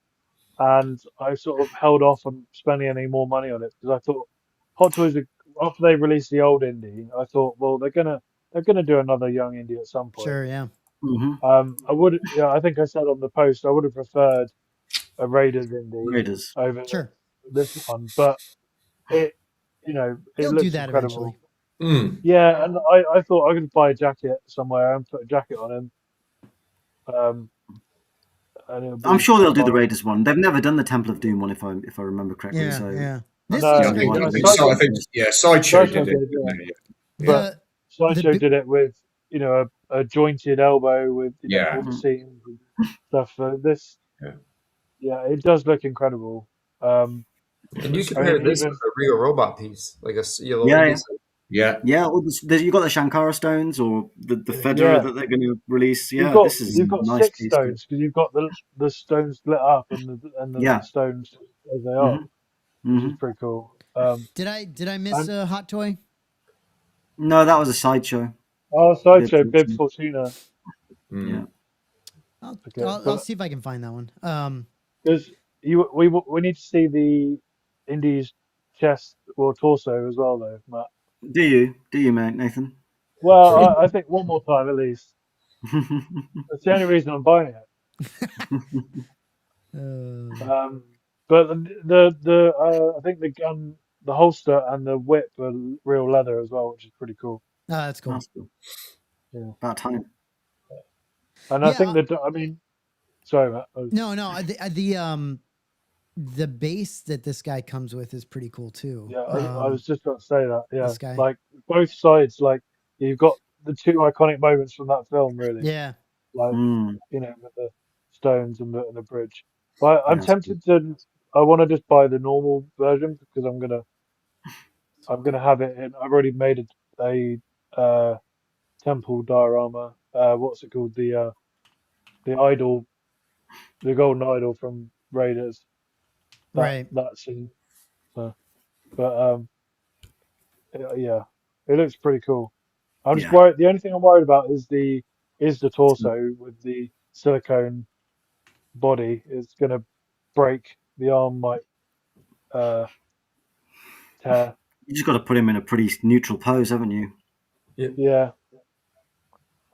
and I sort of held off on spending any more money on it because I thought Hot Toys after they released the old Indy, I thought, well, they're gonna do another young Indy at some point. Sure, yeah. Hmm. I think I said on the post I would have preferred a Raiders Indy Raiders. over Sure. this one, but it it They'll do looks that incredible. eventually. Mm. Yeah, and I thought I could buy a jacket somewhere and put a jacket on him, um, and it'll I'm be sure they'll do the fine. Raiders one. They've never done the Temple of Doom one, if I remember correctly. Yeah, So yeah. I This know, looks Yeah, great no, too. I think Sideshow Sideshow did it. did, yeah. Didn't they? But The Sideshow bi- did it with a jointed elbow with Yeah. all the seams and stuff. This, Yeah. yeah, it does look incredible. And you I compare mean, this even with a Regal Robot piece, like a yellow yeah, indie yeah. set. Yeah. Yeah, all you got the Shankara stones or the Federer yeah, that they're going to release. you've Yeah, got this is you've a got nice six piece. stones because you've got the stones lit up and the Yeah. stones as they are, Hmm. which Hmm. is pretty cool. did I miss And a Hot Toy? No, that was a sideshow. Sideshow Bib Bib Fortuna. Fortuna. Mm. Yeah. Okay, I'll but see if I can find that one. there's we need to see the Indies chest or torso as well, though, Matt. Do you, mate, Nathan? Well, I think one more time at least. That's the only reason I'm buying it. But I think the gun, the holster, and the whip are real leather as well, which is pretty cool. That's cool. That's cool. Yeah, About time. and I Yeah, think I mean, sorry, Matt. No, the base that this guy comes with is pretty cool too. Yeah, I was just going to say that. Yeah, This guy. like both sides, like you've got the two iconic moments from that film, really. Yeah. Like Mm. with the stones and the bridge. But I'm Yeah, tempted to. I want to just buy the normal version because I'm gonna have it in. I've already made a temple diorama. What's it called? The idol, the golden idol from Raiders. Right. That scene. So, but yeah, it looks pretty cool. I'm just Yeah. worried. The only thing I'm worried about is the torso with the silicone body. It's gonna break. The arm might tear. You just got to put him in a pretty neutral pose, haven't you? Yeah.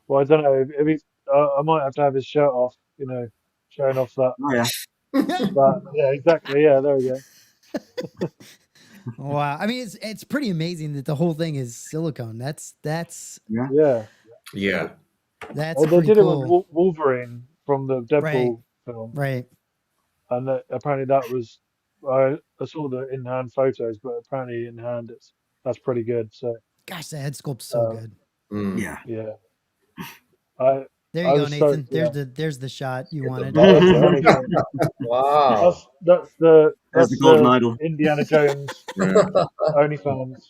Well, I don't know if he's. I might have to have his shirt off. Showing off that. Oh yeah. That. Yeah, exactly. Yeah, there we go. Wow. I mean, it's pretty amazing that the whole thing is silicone. That's Yeah. Yeah. Yeah. that's They pretty did it cool. with Wolverine from the Deadpool film, Right. and apparently that was. I saw the in-hand photos, but apparently in hand that's pretty good. So Gosh, the head sculpt's so good. Mm. Yeah. yeah, I There I you go, was Nathan. stoked. Yeah. There's the shot you Get the wanted. Oh, okay, There's there we go. Wow. That's the golden the idol. Indiana Jones Yeah. OnlyFans.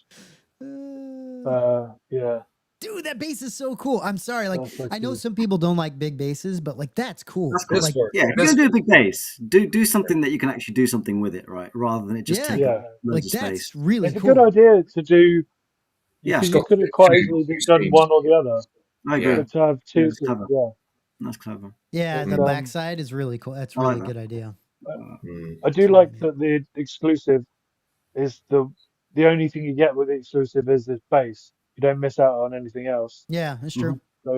Yeah, Dude, that bass is so cool. I'm sorry. Like, that's so I know cool. some people don't like big basses, but like that's cool. That's cool. This Like, works. Yeah, if you're This gonna do a big bass, do something that you can actually do something with it, right? Rather than it just Yeah. take Yeah. up like loads of that's space. really It's a cool. good idea to do Yeah. because It's you got could have two- quite two easily done streams. one or the other, I agree. Yeah. but to have Yeah, two, it's clever. yeah. That's clever. Yeah, It's, the backside is really cool. That's I like really that. good idea. Mm. I do like that the exclusive is the only thing you get with the exclusive is this bass. You don't miss out on anything else. Yeah, that's true. So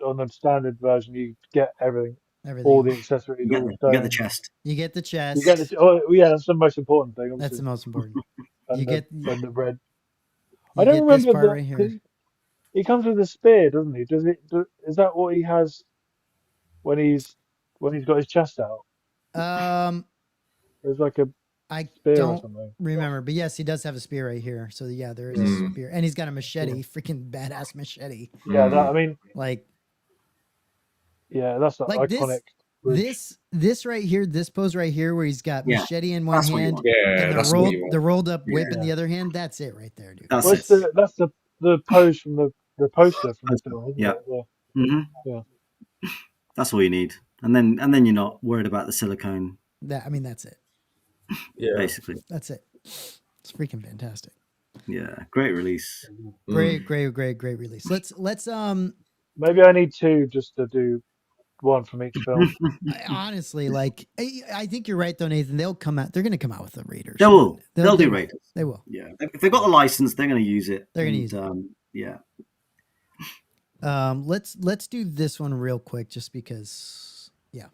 on the standard version, you get everything, Everything. all the accessories, You all get the the, you get the stones. chest. You get the chest. You get the yeah, that's the most important thing. That's the Obviously, most important. and You get and the red. you I don't get this remember part right here. 'cause he comes with a spear, doesn't he? Is that what he has when he's got his chest out? There's like a I spear or don't something. remember, but yes, he does have a spear right here. So yeah, there is a Mm. spear, and he's got a machete, freaking badass machete. Yeah, I mean, Like yeah, that's an Like this- iconic. bridge. this right here, this pose right here, where he's got Yeah, machete in one That's what you hand want. Yeah, and that's what you want. the rolled up whip in Yeah. the other hand. That's it right there, dude. That's Well, it. that's the pose from the poster from the Poster, film, isn't yeah. it? Yeah. hmm Yeah. That's all you need, and then you're not worried about the silicone. That's it. Yeah. Basically, That's it. It's freaking fantastic. yeah, great release. Great release. Let's Maybe I need two just to do one from each film. honestly, like I think you're right though, Nathan. They're going to come out with the Raiders. They will. They They'll do will. Raiders. They will. Yeah, if they've got the license, they're going to use it. They're gonna and, use it. Yeah. Let's do this one real quick, just because. Yeah.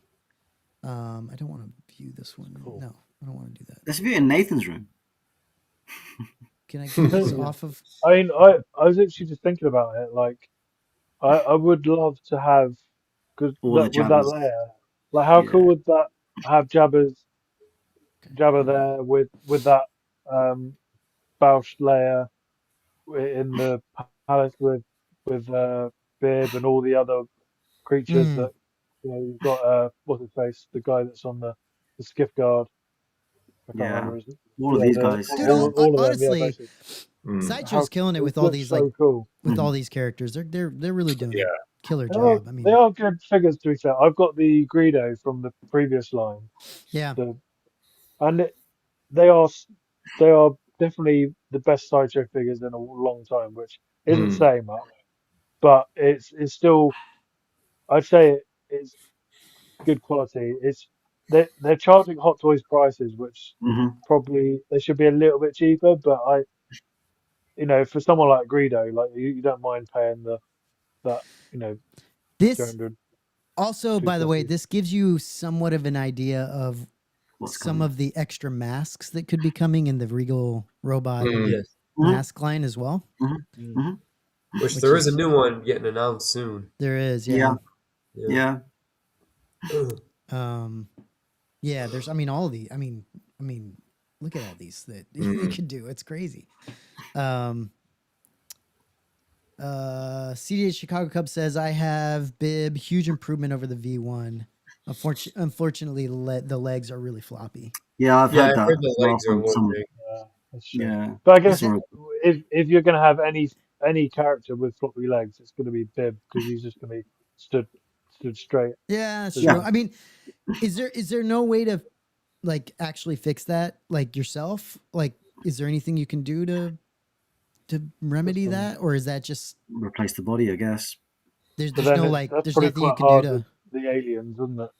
I don't want to view this one. Cool. No, I don't want to do that. Let's view it in Nathan's room. Can I get this off of? I mean, I was actually just thinking about it. Like, I would love to have All the with that Jabbas. layer. Like, how Yeah. cool would that have Jabba there with that Bausch layer in the palace with Bib and all the other creatures Mm. that you've got. What's his face? The guy that's on the skiff guard. I can't Yeah. remember his All of these the- guys. Dude, all of them, honestly, yeah, basically. Sideshow's killing it with all looks these so like cool. with all these characters. They're really doing a killer They are, job. I mean, they are good figures to be fair. I've got the Greedo from the previous line, yeah, and they are definitely the best Sideshow figures in a long time, which isn't saying much, but it's still, I'd say it's good quality. They're charging Hot Toys prices, which hmm probably they should be a little bit cheaper, but for someone like Greedo, like you don't mind paying that this 200. also, by the way, 250. this gives you somewhat of an idea of What's some coming? of the extra masks that could be coming in the Regal Robot Yes. mask line as well. Which there is a new one getting announced soon. There is, Yeah. yeah. Yeah. Yeah, there's all of the I mean look at all these that they could do. It's crazy. CDH Chicago Cub says I have Bib, huge improvement over the V1. Unfortunately, the legs are really floppy. Yeah, I've Yeah, heard I that. heard the as well legs are from one some- thing. That's true. Yeah. But I guess That's right. if you're going to have any character with floppy legs, it's going to be Bib because he's just going to be stood straight. Yeah, that's Yeah. true. I mean, is there no way to like actually fix that like yourself? Like, is there anything you can do to remedy that, or is that just Replace the body, I guess. there's But there's then no like that's there's probably nothing you quite can do hard to with the aliens, isn't it?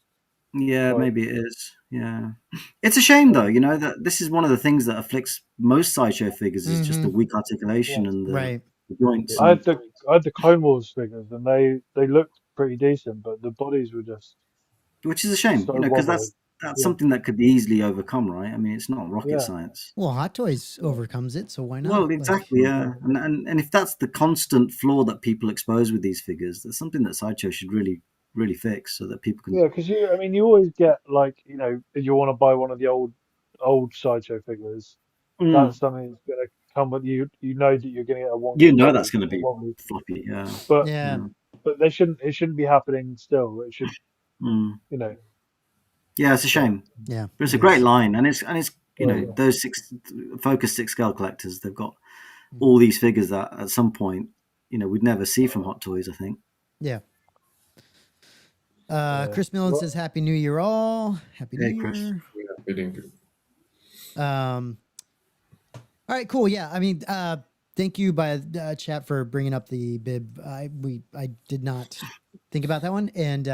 Yeah, Like, maybe it is. Yeah, it's a shame though. You know that this is one of the things that afflicts most Sideshow figures is just the weak articulation Yeah. and right. the joints. I And, had the Clone Wars figures, and they looked pretty decent, but the bodies were just which is a shame, so you know, because wobbly. that's Yeah. something that could be easily overcome, right? I mean, it's not rocket Yeah. science. Well, Hot Toys overcomes it, so why not? Well, Like, exactly, yeah. And if that's the constant flaw that people expose with these figures, that's something that Sideshow should really fix so that people can. Yeah, because I mean, you always get like, if you want to buy one of the old Sideshow figures, that's something that's going to come with you. You know that you're going to get a You wonky know body, that's going to a be wobbly. floppy, yeah. But yeah, they shouldn't. It shouldn't be happening still. It should, Mm. you know. Yeah, it's a shame. yeah. But it's it a great is. line, and it's you know Yeah. those Focus 6 scale collectors. They've got all these figures that at some point we'd never see from Hot Toys. I think. Yeah. Yeah. Chris Millen says Happy New Year all. Happy New Hey, Chris. Year. Yeah, we're doing good. All right, cool. Yeah, I mean, thank you by chat for bringing up the bib. I did not think about that one, and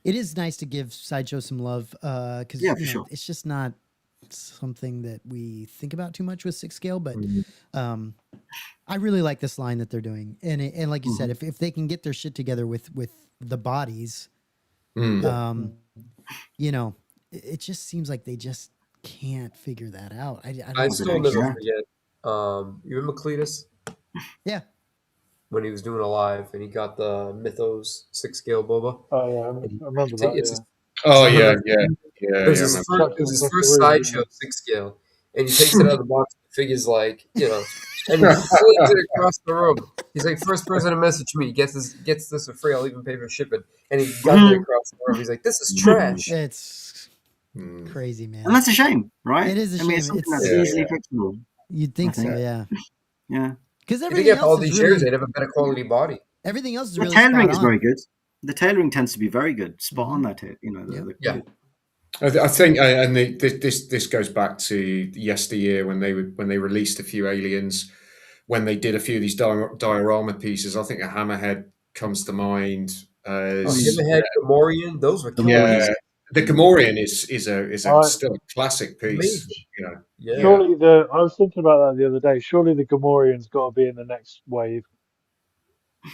it is nice to give Sideshow some love because Yeah, for sure. it's just not something that we think about too much with 6 scale, but I really like this line that they're doing, and like you said, if they can get their shit together with the bodies, it just seems like they just can't figure that out. I I don't still know. never forget. You remember Cletus Yeah. when he was doing a live and he got the Mythos 6 scale boba? Oh yeah, I remember that. It's Yeah. his- Oh it's yeah, 100 yeah, yeah, It was yeah. his man. first. It was his first Sideshow 6 scale, and he takes it out of the box. The figure's like, and he flings it across the room. He's like, first person to message me gets this for free. I'll even pay for shipping. And he gunned it across the room. He's like, this is trash. It's crazy, man. And that's a shame, right? It is a I mean, shame. it's something It's- that's Yeah, easily yeah. fixable. You'd think I think. so, yeah. Yeah. Because I think everything if all else these is years, really, they'd have a better quality body. everything else is The really tailoring spot is on. very good. The tailoring tends to be very good. Spot on that. Yeah. I think, and this goes back to yesteryear when they released a few aliens, when they did a few of these diorama pieces. I think a Hammerhead comes to mind. As, Hammerhead, Gamorrean, those were killer Gamorrean. pieces. the Gamorrean is a still a classic piece. Amazing. Yeah. Surely I was thinking about that the other day. Surely the Gamorrean's got to be in the next wave.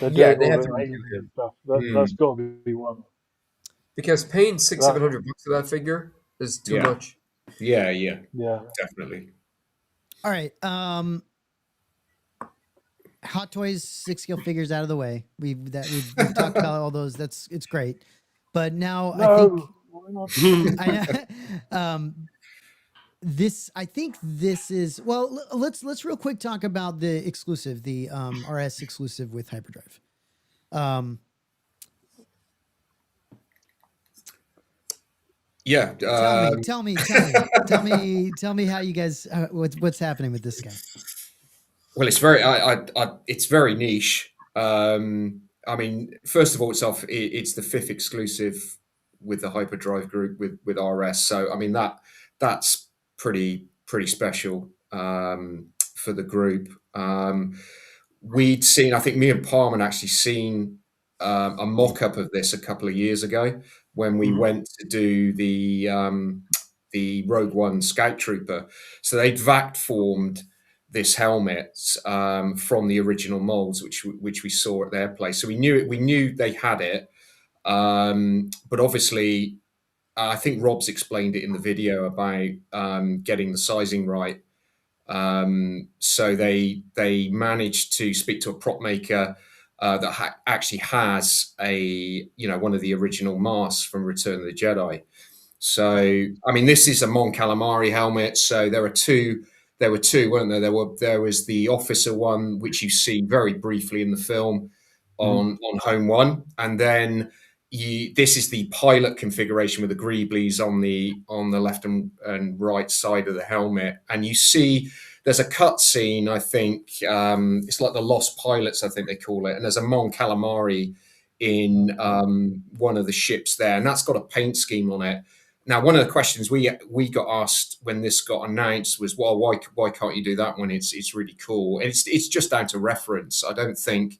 They're Yeah, doing they all have the to redo aliens him. and stuff. That's got to be one. Because paying That- $600-700 for that figure is too Yeah. much. Yeah, Yeah. definitely. All right. Hot Toys 6 scale figures out of the way. We've talked about all those. It's great. But now I think No, why not? I think this is let's real quick talk about the exclusive, the RS exclusive with Hyperdrive. Yeah. Tell me how you guys what's happening with this guy. Well, it's very niche. I mean, first of all, it's the fifth exclusive with the Hyperdrive group with RS. So I mean that's pretty special for the group. We'd seen, I think me and Palm had actually seen a mock-up of this a couple of years ago when we went to do the Rogue One Scout Trooper. So they'd vac formed this helmet from the original molds, which we saw at their place. So we knew they had it, but obviously, I think Rob's explained it in the video about getting the sizing right. So they managed to speak to a prop maker that actually has one of the original masks from Return of the Jedi. So I mean, this is a Mon Calamari helmet. So there were two, weren't there? There was the officer one, which you see very briefly in the film on Home One, and then this is the pilot configuration with the greeblies on the left and right side of the helmet, and you see there's a cut scene, I think, it's like the Lost Pilots, I think they call it, and there's a Mon Calamari in one of the ships there, and that's got a paint scheme on it. Now, one of the questions we got asked when this got announced was, well, why can't you do that when it's really cool? And it's just down to reference. I don't think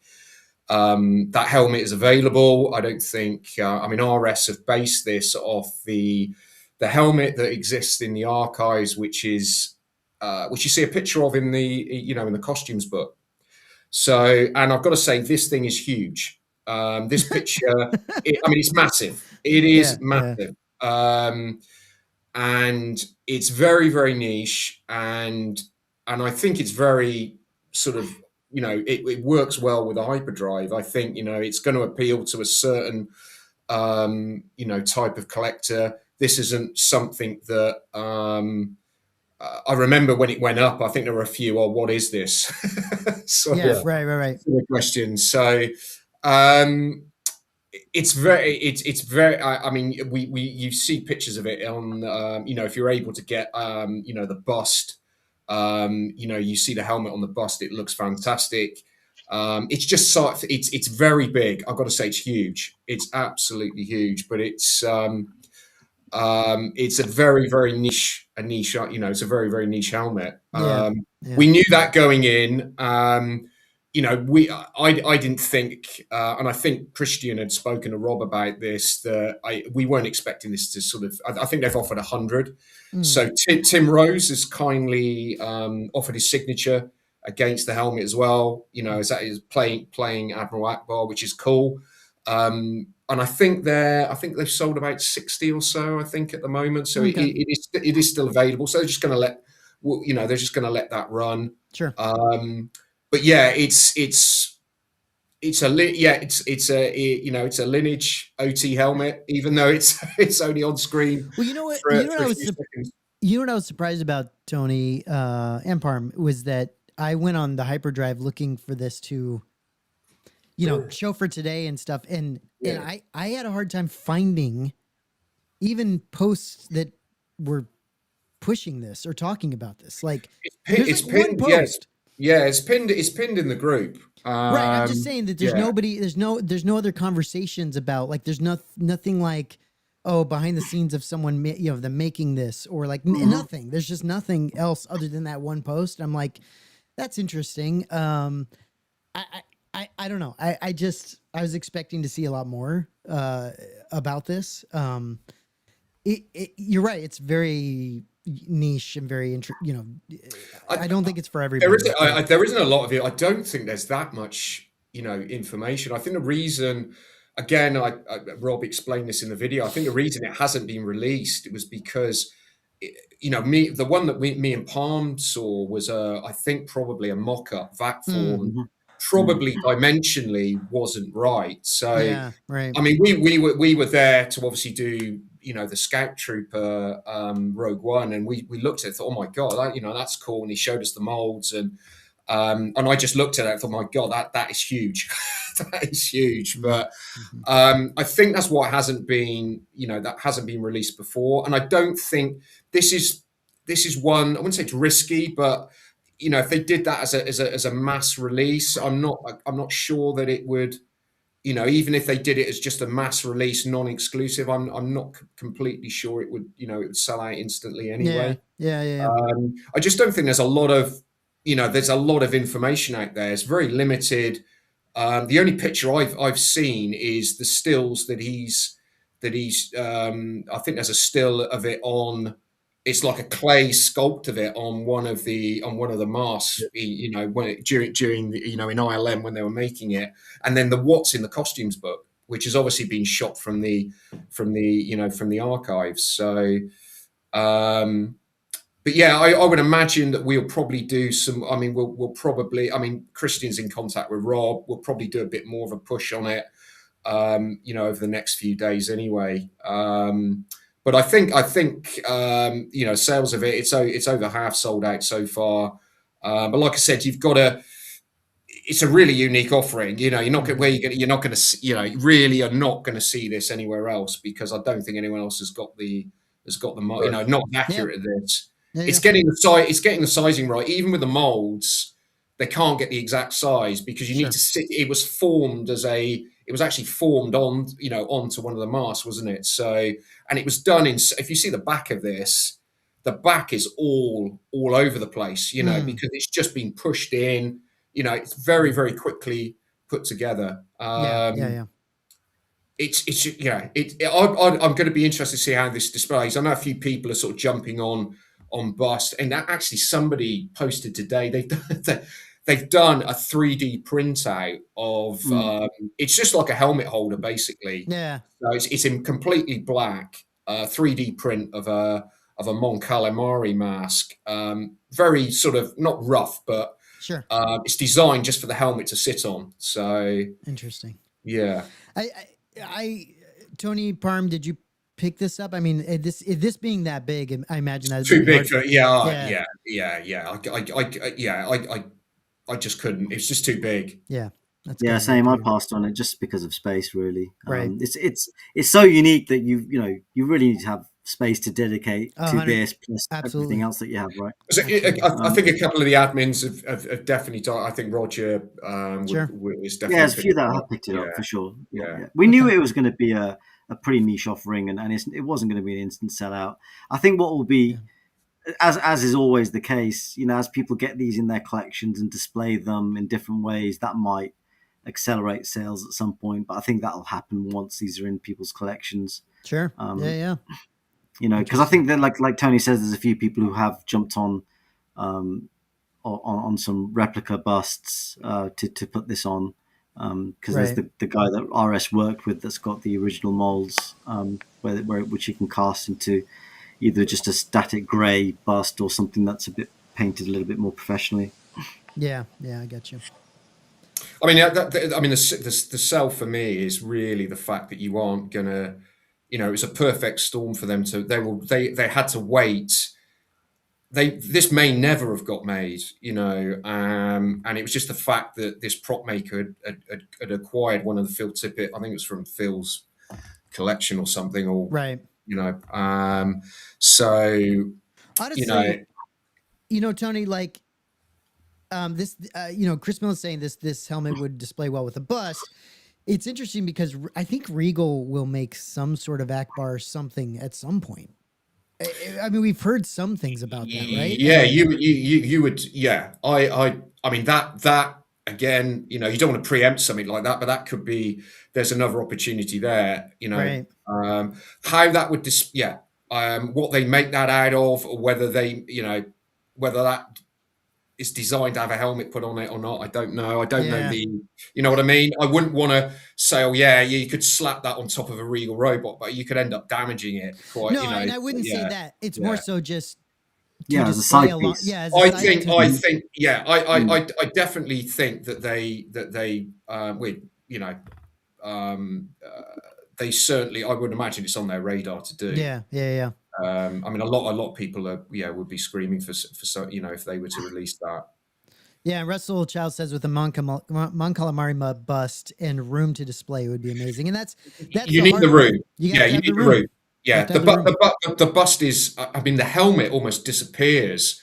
that helmet is available. I don't think. I mean, RS have based this off the helmet that exists in the archives, which you see a picture of in the costumes book. So, and I've got to say, this thing is huge. This picture, it's massive. It is massive. And it's very, very niche, and I think it's very sort of, it works well with a hyperdrive. I think, it's going to appeal to a certain type of collector. This isn't something that I remember when it went up. I think there were a few, oh, what is this? Right. Questions. So it's very. I mean, you see pictures of it on. If you're able to get the bust. You see the helmet on the bust. It looks fantastic. It's just it's very big. I've got to say, it's huge. It's absolutely huge, but it's a very, very niche. It's a very, very niche helmet. We knew that going in. I didn't think, and I think Christian had spoken to Rob about this, that we weren't expecting this to sort of, I think they've offered 100. So Tim Rose has kindly offered his signature against the helmet as well, as that is playing Admiral Akbar, which is cool. And I think they've sold about 60 or so, I think, at the moment. So it is still available. So they're just going to let that run. Sure. But yeah, it's a Lineage OT helmet, even though it's only on screen. Well, you know what I was surprised about, Tony and Parm, was that I went on the hyperdrive looking for this to, show for today and stuff, and I had a hard time finding even posts that were pushing this or talking about this. Like, it's pinned. One post. Yeah, it's pinned in the group. Right. I'm just saying that there's nobody, there's no other conversations about, like, there's nothing like, oh, behind the scenes of someone, them making this, or like nothing. There's just nothing else other than that one post. I'm like, that's interesting. I don't know. I was expecting to see a lot more about this. You're right. It's very niche and very I don't think it's for everybody. There isn't a lot of it. I don't think there's that much information. I think the reason, again, Rob explained this in the video, I think the reason it hasn't been released, it was because the one that me and Palm saw was I think probably a mock-up VAC form. Probably dimensionally wasn't right. So right. I mean, we were there to obviously do the Scout Trooper Rogue One, and we looked at it, thought, oh my god, that's cool, and he showed us the molds, and I just looked at it and thought, my god, that is huge. That is huge. But I think that's what hasn't been released before, and I don't think this is one, I wouldn't say it's risky, but if they did that as a mass release, I'm not sure that it would, even if they did it as just a mass release, non-exclusive, I'm not completely sure it would, it would sell out instantly anyway. Yeah. I just don't think there's a lot of, there's a lot of information out there. It's very limited. The only picture I've seen is the stills that he's. I think there's a still of it on. It's like a clay sculpt of it on one of the masks, during the, in ILM when they were making it, and then what's in the costumes book, which has obviously been shot from the archives. So, but yeah, I would imagine that we'll probably do some. I mean, we'll probably. I mean, Christian's in contact with Rob. We'll probably do a bit more of a push on it, over the next few days anyway. But I think sales of it, it's over half sold out so far. But like I said, it's a really unique offering. You're not going to really are not going to see this anywhere else, because I don't think anyone else has got the not accurate at this. Yeah, it's yeah. getting the size, it's getting the sizing right. Even with the molds, they can't get the exact size because you Sure. need to sit. It was formed as a. It was actually formed on, onto one of the masks, wasn't it? So, and it was done in. If you see the back of this, the back is all over the place, because it's just been pushed in. It's very, very quickly put together. Yeah, yeah, yeah. It's I'm going to be interested to see how this displays. I know a few people are sort of jumping on bust, and that actually somebody posted today. They've done a 3D printout of it's just like a helmet holder basically. Yeah. So it's in completely black, 3D print of a Mon Calamari mask. Very sort of not rough, but Sure. it's designed just for the helmet to sit on. So Interesting. yeah. Tony Parm, did you pick this up? I mean, this being that big, I imagine that's Too big for Yeah. I just couldn't. It's just too big. Yeah. That's Yeah, gotta be same. I weird. passed on it just because of space, really. Right. It's so unique that you really need to have space to dedicate to 100 this plus absolutely. everything else that you have, right? So Absolutely. I think a couple of the admins have definitely done. I think Roger Sure. is definitely. Yeah, there's a few picked that it have up. picked it up for sure. Yeah. Yeah. We knew Okay. it was going to be a pretty niche offering, and it wasn't going to be an instant sellout. I think what will be, as is always the case, as people get these in their collections and display them in different ways, that might accelerate sales at some point. But I think that'll happen once these are in people's collections. Sure. Yeah. Because I think that like Tony says, there's a few people who have jumped on some replica busts to put this on. Because Right. there's the guy that RS worked with that's got the original molds, which he can cast into either just a static grey bust or something that's a bit painted a little bit more professionally. Yeah. I get you. I mean, the sell for me is really the fact that you aren't gonna, it's a perfect storm for them to. They had to wait. This may never have got made, and it was just the fact that this prop maker had acquired one of the Phil Tippett. I think it was from Phil's collection or something, or Right. So Honestly, Tony, like this, Chris Miller's saying this helmet would display well with a bust. It's interesting because I think Regal will make some sort of Akbar something at some point. I mean, we've heard some things about that, right? Yeah, you would. Yeah, I mean that again. You don't want to preempt something like that, but that could be. There's another opportunity there. Right. How that would what they make that out of, or whether they, whether that is designed to have a helmet put on it or not. I don't know. I don't know you know what I mean? I wouldn't want to say, oh yeah, you could slap that on top of a Regal Robot, but you could end up damaging it quite. No, and I wouldn't say that. It's more so just as a side piece. Yeah, as I definitely think that they certainly. I would imagine it's on their radar to do. Yeah. I mean, a lot of people would be screaming for if they were to release that. Yeah, and Russell Child says with a Mon Calamari bust and room to display would be amazing, and that's you need the room. You need the room. Yeah, the bust is. I mean, the helmet almost disappears.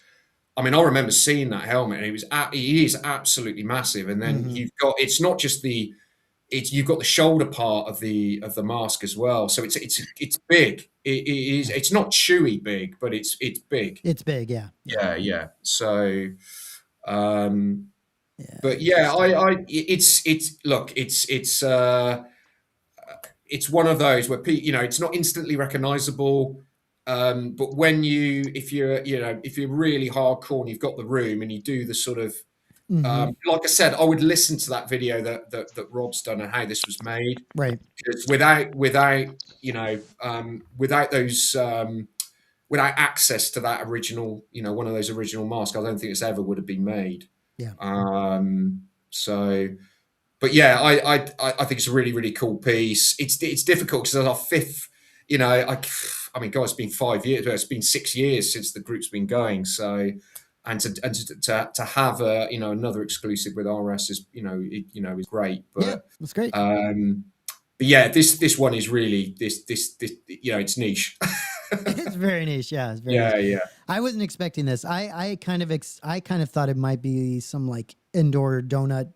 I mean, I remember seeing that helmet, and it is absolutely massive. And then you've got it's not just you've got the shoulder part of the mask as well. So it's big. It is. It's not chewy big, but it's big. It's big. Yeah. So, but yeah, it's one of those where it's not instantly recognizable. But if you're really hardcore and you've got the room and you do the sort of like I said, I would listen to that video that Rob's done and how this was made. Right. Because without access to that original, one of those original masks, I don't think it's ever would have been made. Yeah. So, but yeah, I think it's a really, really cool piece. It's difficult because it's our fifth. I mean, guys, it's been 5 years. It's been 6 years since the group's been going. So. And to have another exclusive with RS is is great. But yeah, that's great. But yeah, this one is really this it's niche. It's very niche. Yeah, it's very niche. Yeah. I wasn't expecting this. I kind of thought it might be some like indoor donut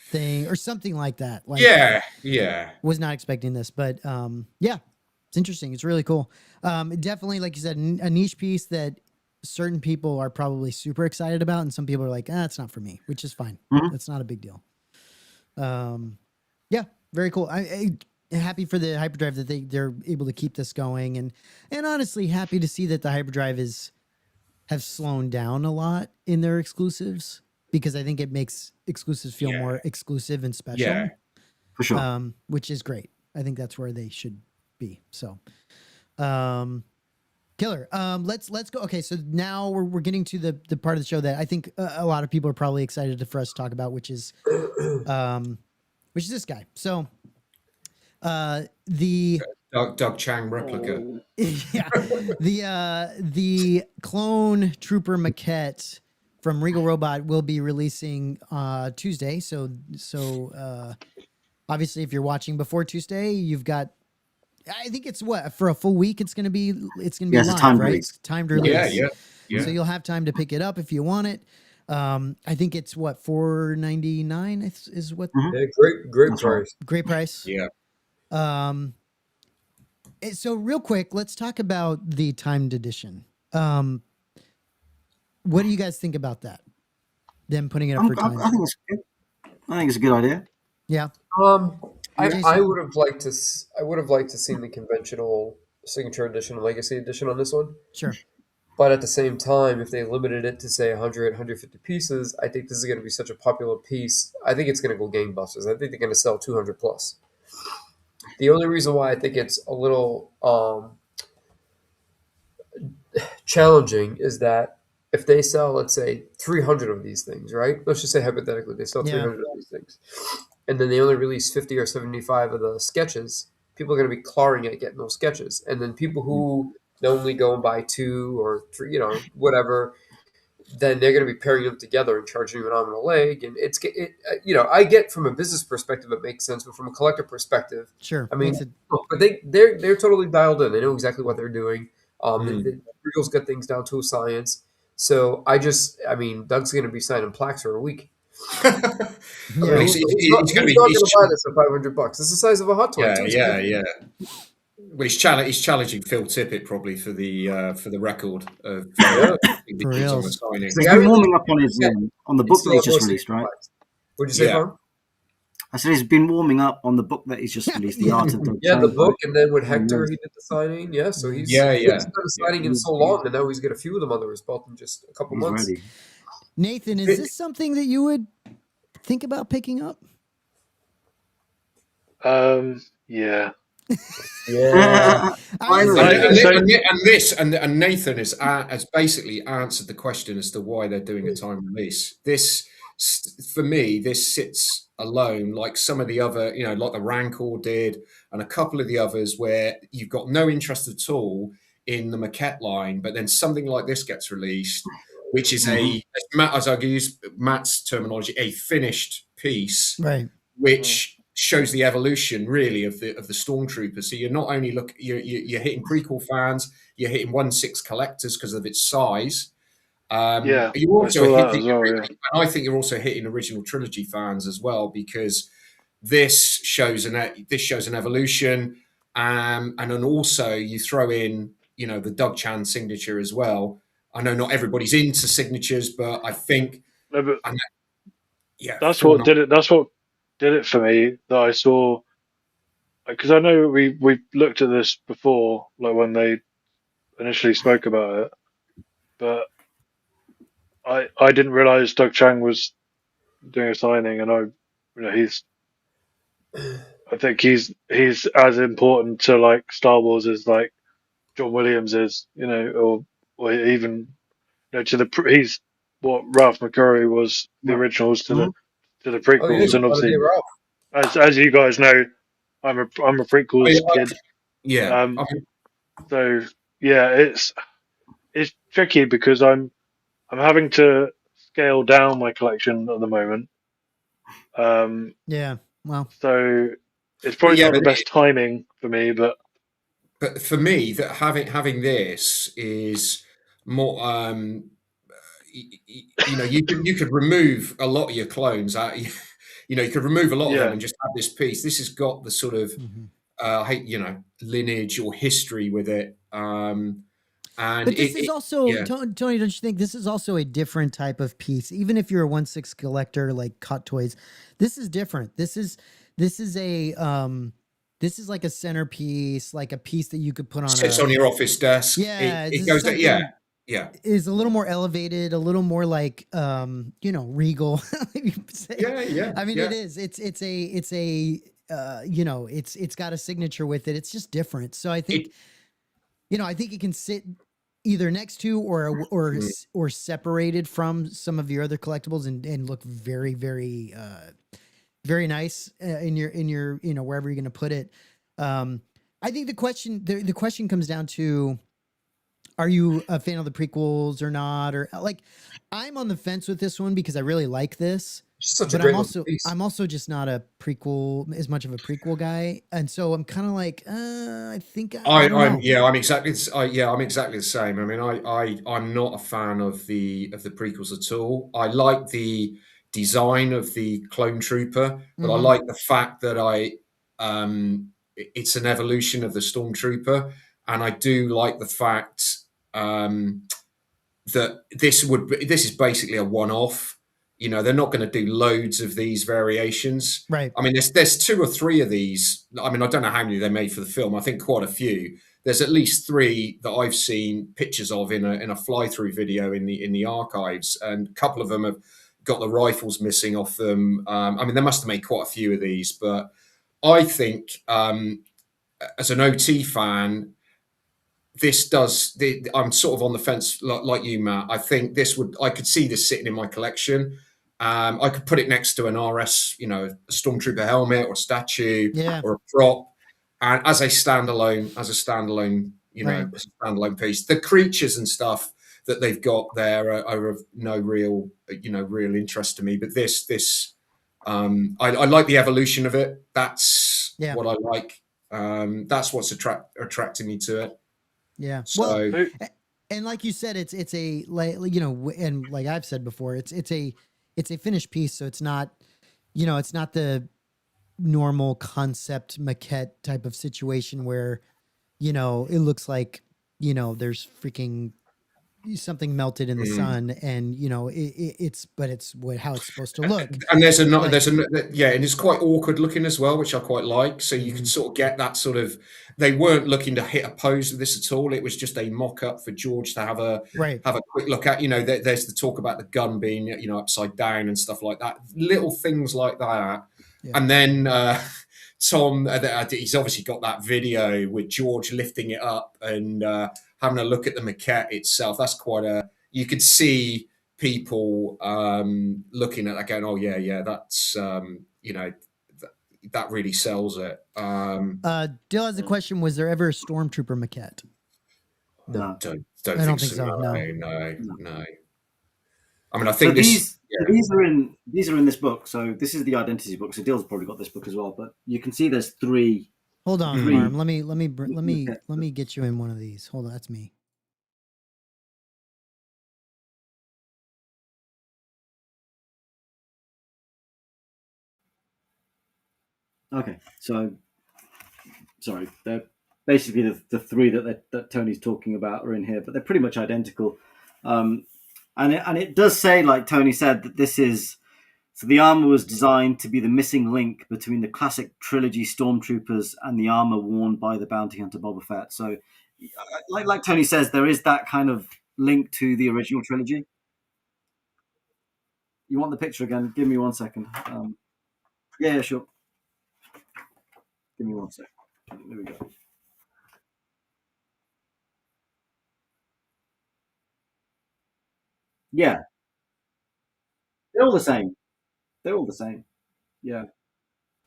thing or something like that. Like, Yeah. was not expecting this, but yeah, it's interesting. It's really cool. Definitely, like you said, a niche piece that certain people are probably super excited about, and some people are like, it's not for me, which is fine. Mhm. That's not a big deal. Yeah, very cool. I happy for the hyperdrive that they're able to keep this going, and honestly happy to see that the hyperdrive have slowed down a lot in their exclusives, because I think it makes exclusives feel Yeah. more exclusive and special. Yeah. For sure. Which is great. I think that's where they should be. So, killer. Let's go. Okay, so now we're getting to the part of the show that I think a lot of people are probably excited for us to talk about, which is this guy. So, the Doug Chang replica. yeah, the clone trooper maquette from Regal Robot will be releasing Tuesday. So obviously, if you're watching before Tuesday, you've got. I think it's for a full week. It's gonna be it's a live, timed right? release. It's timed release. Yeah. So you'll have time to pick it up if you want it. I think it's $4.99 is what Yeah, great That's right. price. great price. Yeah. So real quick, let's talk about the timed edition. What do you guys think about that? Them putting it up for time. I think it's good. I think it's a good idea. Yeah. I would have liked to. I would have liked to seen the conventional signature edition, legacy edition on this one. Sure. But at the same time, if they limited it to say 100, 150 pieces, I think this is going to be such a popular piece. I think it's going to go gangbusters. I think they're going to sell 200 plus. The only reason why I think it's a little challenging is that if they sell, let's say, 300 of these things, right? Let's just say hypothetically they sell 300 of these things, and then they only release 50 or 75 of the sketches, people are going to be clawing at getting those sketches. And then people who normally go and buy 2 or 3, whatever, then they're going to be pairing them together and charging you an arm and a leg. And I get from a business perspective, it makes sense, but from a collector perspective, Sure. I mean, but they're totally dialed in. They know exactly what they're doing. Regal's got things down to a science. So Doug's going to be signing plaques for a week. Yeah. He's not going to buy this for $500. It's the size of a hot toy. Yeah. Well, he's challenging Phil Tippett probably for the record of For real. on the signing. He's been warming up on his on the book that he's just released, right? What'd you say, Farm? I said he's been warming up on the book that he's just released, The Art of Doug Yeah, Chang, the book, right? and then with Hector, he did the signing. Yeah, so he's done a signing in so long, and now he's got a few of them under his belt in just a couple months. Ready. Nathan, is this something that you would think about picking up? Yeah. Yeah. And Nathan has basically answered the question as to why they're doing a time release. This, for me, this sits alone, like some of the other, like the Rancor did, and a couple of the others where you've got no interest at all in the maquette line, but then something like this gets released, which is as I use Matt's terminology, a finished piece, Right? Which shows the evolution really of the Stormtrooper. So you're not only you're hitting prequel fans, you're hitting 1/6 collectors because of its size. You also and I think you're also hitting original trilogy fans as well, because this shows an evolution, and then also you throw in the Doug Chan signature as well. I know not everybody's into signatures, but I think that's what did it. That's what did it for me. That I saw, because I know we looked at this before, like when they initially spoke about it, but I didn't realize Doug Chang was doing a signing, and I think he's as important to like Star Wars as like John Williams is, or even to he's what Ralph McCurry was the originals to the prequels, and obviously as you guys know, I'm a prequels kid. Yeah. So yeah, it's tricky because I'm having to scale down my collection at the moment. Yeah. Well. So it's probably not the best timing for me, but but for me, that having this is more. You could remove a lot of your clones out. You could remove a lot of them Yeah, and just have this piece. This has got the sort of Mhm. lineage or history with it. And But this is also, yeah, Tony, don't you think this is also a different type of piece? Even if you're a 1/6 collector like Hot Toys, this is different. This is a this is like a centerpiece, like a piece that you could put on sits a, on your office desk. yeah, this It is goes that, yeah, something yeah, is a little more elevated, a little more like regal. You could say. yeah, yeah, I mean, yeah. it is. It's a it's got a signature with it. It's just different. So I think It, I think it can sit either next to mm, or separated from some of your other collectibles and look very very very nice in your wherever you're going to put it. I think the question comes down to, are you a fan of the prequels or not? Or like, I'm on the fence with this one because I really like this, It's just such a but great looking piece. I'm also just not a prequel, as much of a prequel guy, and so I'm kind of like, I think I don't I'm know. yeah, I'm exactly I'm exactly the same. I mean, I'm not a fan of the prequels at all. I like the design of the clone trooper, but I Hmm. like the fact that it's an evolution of the stormtrooper, and I do like the fact um, that this is basically a one-off. They're not going to do loads of these variations. Right. I mean, there's two or three of these. I mean, I don't know how many they made for the film. I think quite a few. There's at least three that I've seen pictures of in a fly-through video in the archives, and a couple of them have got the rifles missing off them. I mean, they must have made quite a few of these, but I think as an OT fan, I'm sort of on the fence like you, Matt. I think I could see this sitting in my collection. I could put it next to an RS, a stormtrooper helmet or a statue Yeah. or a prop, and as a standalone, Right. as a standalone piece. The creatures and stuff that they've got there are of no real interest to me. But I like the evolution of it. That's Yeah. what I like. That's what's attracting me to it. Yeah. Well, So who, and like you said, it's a, like, and like I've said before, it's a finished piece, so it's not, it's not the normal concept maquette type of situation where, it looks like, there's freaking something melted in the mm. sun, and but it's how it's supposed to look. And Like, yeah, and it's quite awkward looking as well, which I quite like. So you can mhm. sort of get that sort of. They weren't looking to hit a pose with this at all. It was just a mock up for George to Right. have a quick look at. There's the talk about the gun being upside down and stuff like that. Little things like that, Yeah. and then. Tom, he's obviously got that video with George lifting it up and having a look at the maquette itself. That's you could see people looking at that going, oh yeah, that's that really sells it. Dill has a question: was there ever a Stormtrooper maquette? No. Don't I don't think think so. so. No. No. I mean, I So think this. so these are in this book. So this is the identity book. So Dill's probably got this book as well. But you can see there's three. Hold on, Mm. Harm. Let me get you in one of these. Hold on, that's me. Okay, so sorry, they're basically the three that Tony's talking about are in here, but they're pretty much identical. And it does say, like Tony said, that this is. So the armor was designed to be the missing link between the classic trilogy stormtroopers and the armor worn by the bounty hunter Boba Fett. So, like Tony says, there is that kind of link to the original trilogy. You want the picture again? Give me 1 second. Yeah, sure. Give me 1 second. There we go. Yeah, they're all the same. They're all the same. Yeah,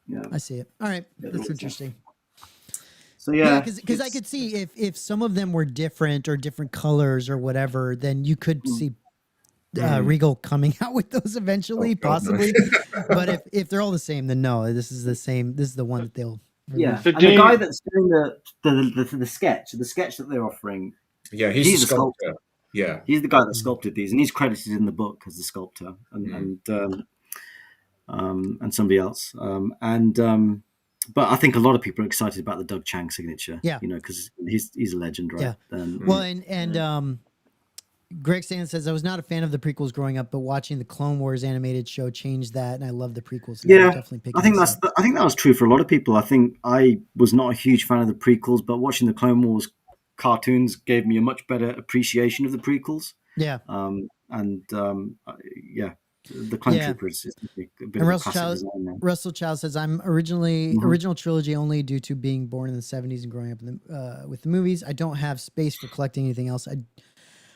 yeah. I see it. All right, Yeah, that's interesting. So Yeah, yeah, because I could see if some of them were different or different colors or whatever, then you could see Regal coming out with those eventually, Oh, God, no. possibly. But if they're all the same, then no, this is the same. This is the one that they'll Yeah, So and do the guy you, that's doing the sketch that they're offering, Yeah, he's the he's a sculptor. sculptor. Yeah. He's the guy that Mm. sculpted these, and he's credited in the book as the sculptor, and somebody else. But I think a lot of people are excited about the Doug Chang signature. Yeah. Because he's a legend, right? Yeah. Well, and Greg Stan says, I was not a fan of the prequels growing up, but watching the Clone Wars animated show changed that, and I love the prequels now. Yeah, Definitely picking I think this up. I think that was true for a lot of people. I think I was not a huge fan of the prequels, but watching the Clone Wars cartoons gave me a much better appreciation of the prequels. Yeah. Yeah, the Clone Yeah. Troopers is a bit And of a Russell classic Child, design now. Russell Child says, I'm original trilogy only due to being born in the 70s and growing up in with the movies. I don't have space for collecting anything else.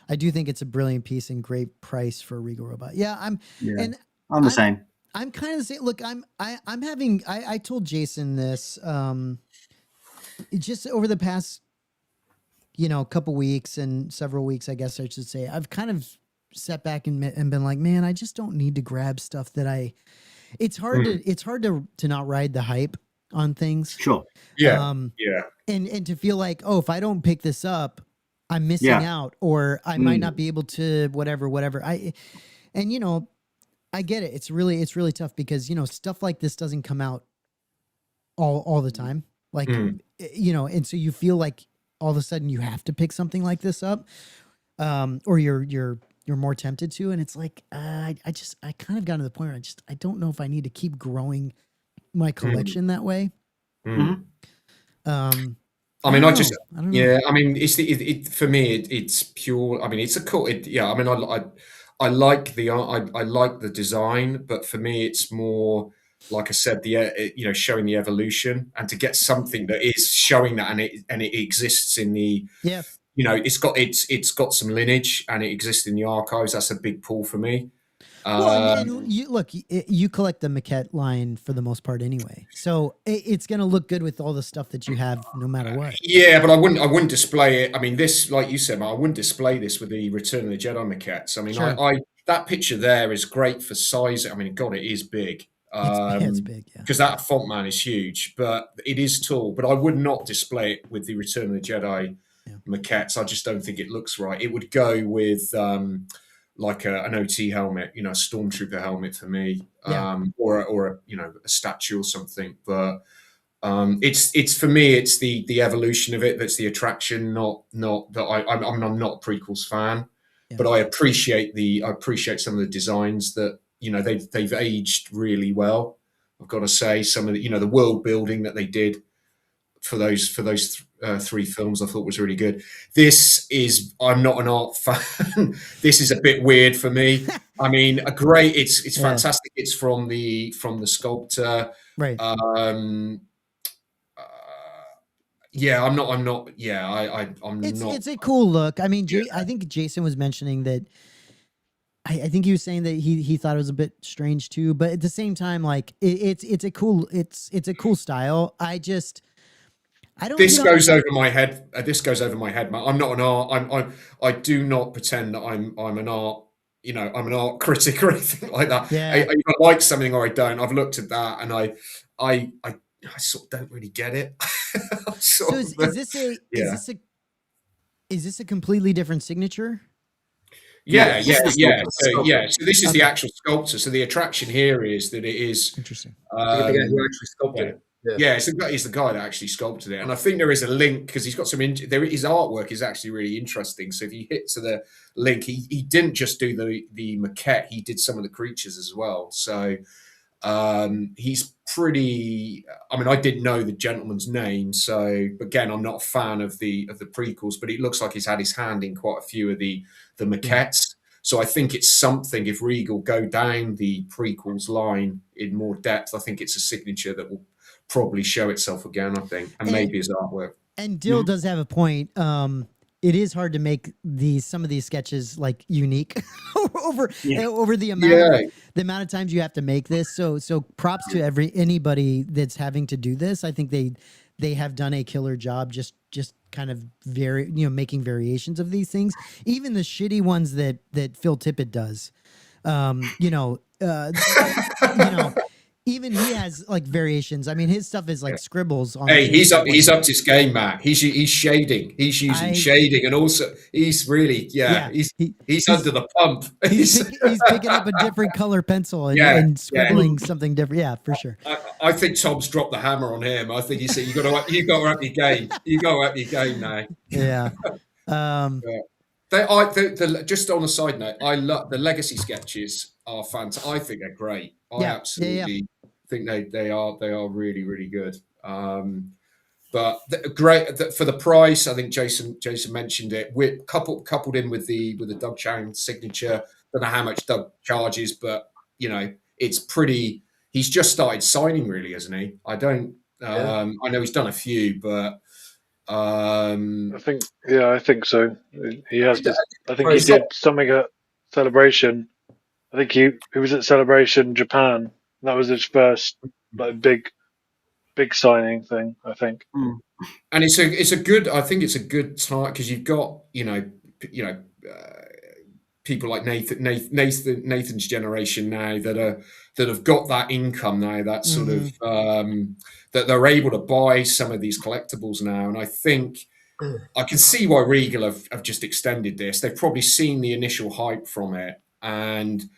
I do think it's a brilliant piece and great price for a Regal Robot. Yeah, I'm the same. I'm kind of the same. Look, I told Jason this just over the past couple weeks and several weeks, I guess I should say. I've kind of sat back and been like, man, I just don't need to grab stuff that it's hard to not ride the hype on things. Sure. Yeah. And to feel like, oh, if I don't pick this up, I'm missing out, or I might not be able to whatever. I get it. It's really tough because, stuff like this doesn't come out all the time. Like, and so you feel like all of a sudden you have to pick something like this up, or you're more tempted to. And it's like, I kind of got to the point where I don't know if I need to keep growing my collection that way. I mean, I don't know. Yeah. I mean, for me, it's pure. I mean, it's a cool. I mean, I like the art. I like the design, but for me, it's more like I said, showing the evolution, and to get something that is showing that, and it exists in the it's got some lineage and it exists in the archives. That's a big pull for me. Well, and you collect the maquette line for the most part anyway, so it's going to look good with all the stuff that you have, no matter what. Yeah, but I wouldn't display it. I mean, this, like you said, I wouldn't display this with the Return of the Jedi maquettes. I mean, Sure. that picture there is great for size. I mean, God, it is big. It's big, yeah. Because that font man is huge, but it is tall. But I would not display it with the Return of the Jedi maquettes. I just don't think it looks right. It would go with like an OT helmet, a stormtrooper helmet for me, or a statue or something. But it's for me, it's the evolution of it that's the attraction. Not that I'm not a prequels fan, but I appreciate some of the designs that they've aged really well. I've got to say, some of the the world building that they did for those three films I thought was really good. I'm not an art fan. This is a bit weird for me. I mean, it's fantastic. It's from the sculptor. Right. I'm not. It's a cool look. I mean, I think Jason was mentioning that. I think he was saying that he thought it was a bit strange too, but at the same time, like it's a cool style. This goes over my head. This goes over my head, man. I'm not an art. I do not pretend that I'm an art. I'm an art critic or anything like that. Yeah. I like something or I don't. I've looked at that and I sort of don't really get it. So is this a completely different signature? Yeah. So this is the actual sculptor. So the attraction here is that it is interesting. Who actually sculpted it. Yeah, it's the guy that actually sculpted it, and I think there is a link because he's got some. His artwork is actually really interesting. So if you hit to the link, he didn't just do the maquette; he did some of the creatures as well. So he's pretty. I mean, I didn't know the gentleman's name, so again, I'm not a fan of the prequels, but it looks like he's had his hand in quite a few of the maquettes. So I think it's something. If Regal go down the prequels line in more depth, I think it's a signature that will probably show itself again, I think, and maybe his artwork. And Dill does have a point. It is hard to make some of these sketches like unique over the amount of times you have to make this. So props to anybody that's having to do this. I think they have done a killer job just kind of making variations of these things. Even the shitty ones that Phil Tippett does. even he has like variations. I mean, his stuff is like Yeah. scribbles on. Hey, the he's up. page. He's up to his game, Matt. He's shading. He's using shading, and also he's really he's under the pump. He's picking up a different color pencil and scribbling something different. Yeah, for sure. I think Tom's dropped the hammer on him. I think he said, "You got to up your game. You got to up your game now." Yeah. Just on a side note, I love the legacy sketches are fantastic. I think they're great. I absolutely think they are really, really good. But great for the price. I think Jason mentioned it. We're coupled in with the Doug Chang signature. Don't know how much Doug charges, but it's pretty. He's just started signing, really, hasn't he? I don't. I know he's done a few, but I think so. He has this. I think he did something at Celebration. I think he was at Celebration Japan. That was his first like big signing thing, I think. And it's a good. I think it's a good time because you've got people like Nathan's generation now that have got that income now, that sort of that they're able to buy some of these collectibles now, and I think I can see why Regal have just extended this. They've probably seen the initial hype from it, and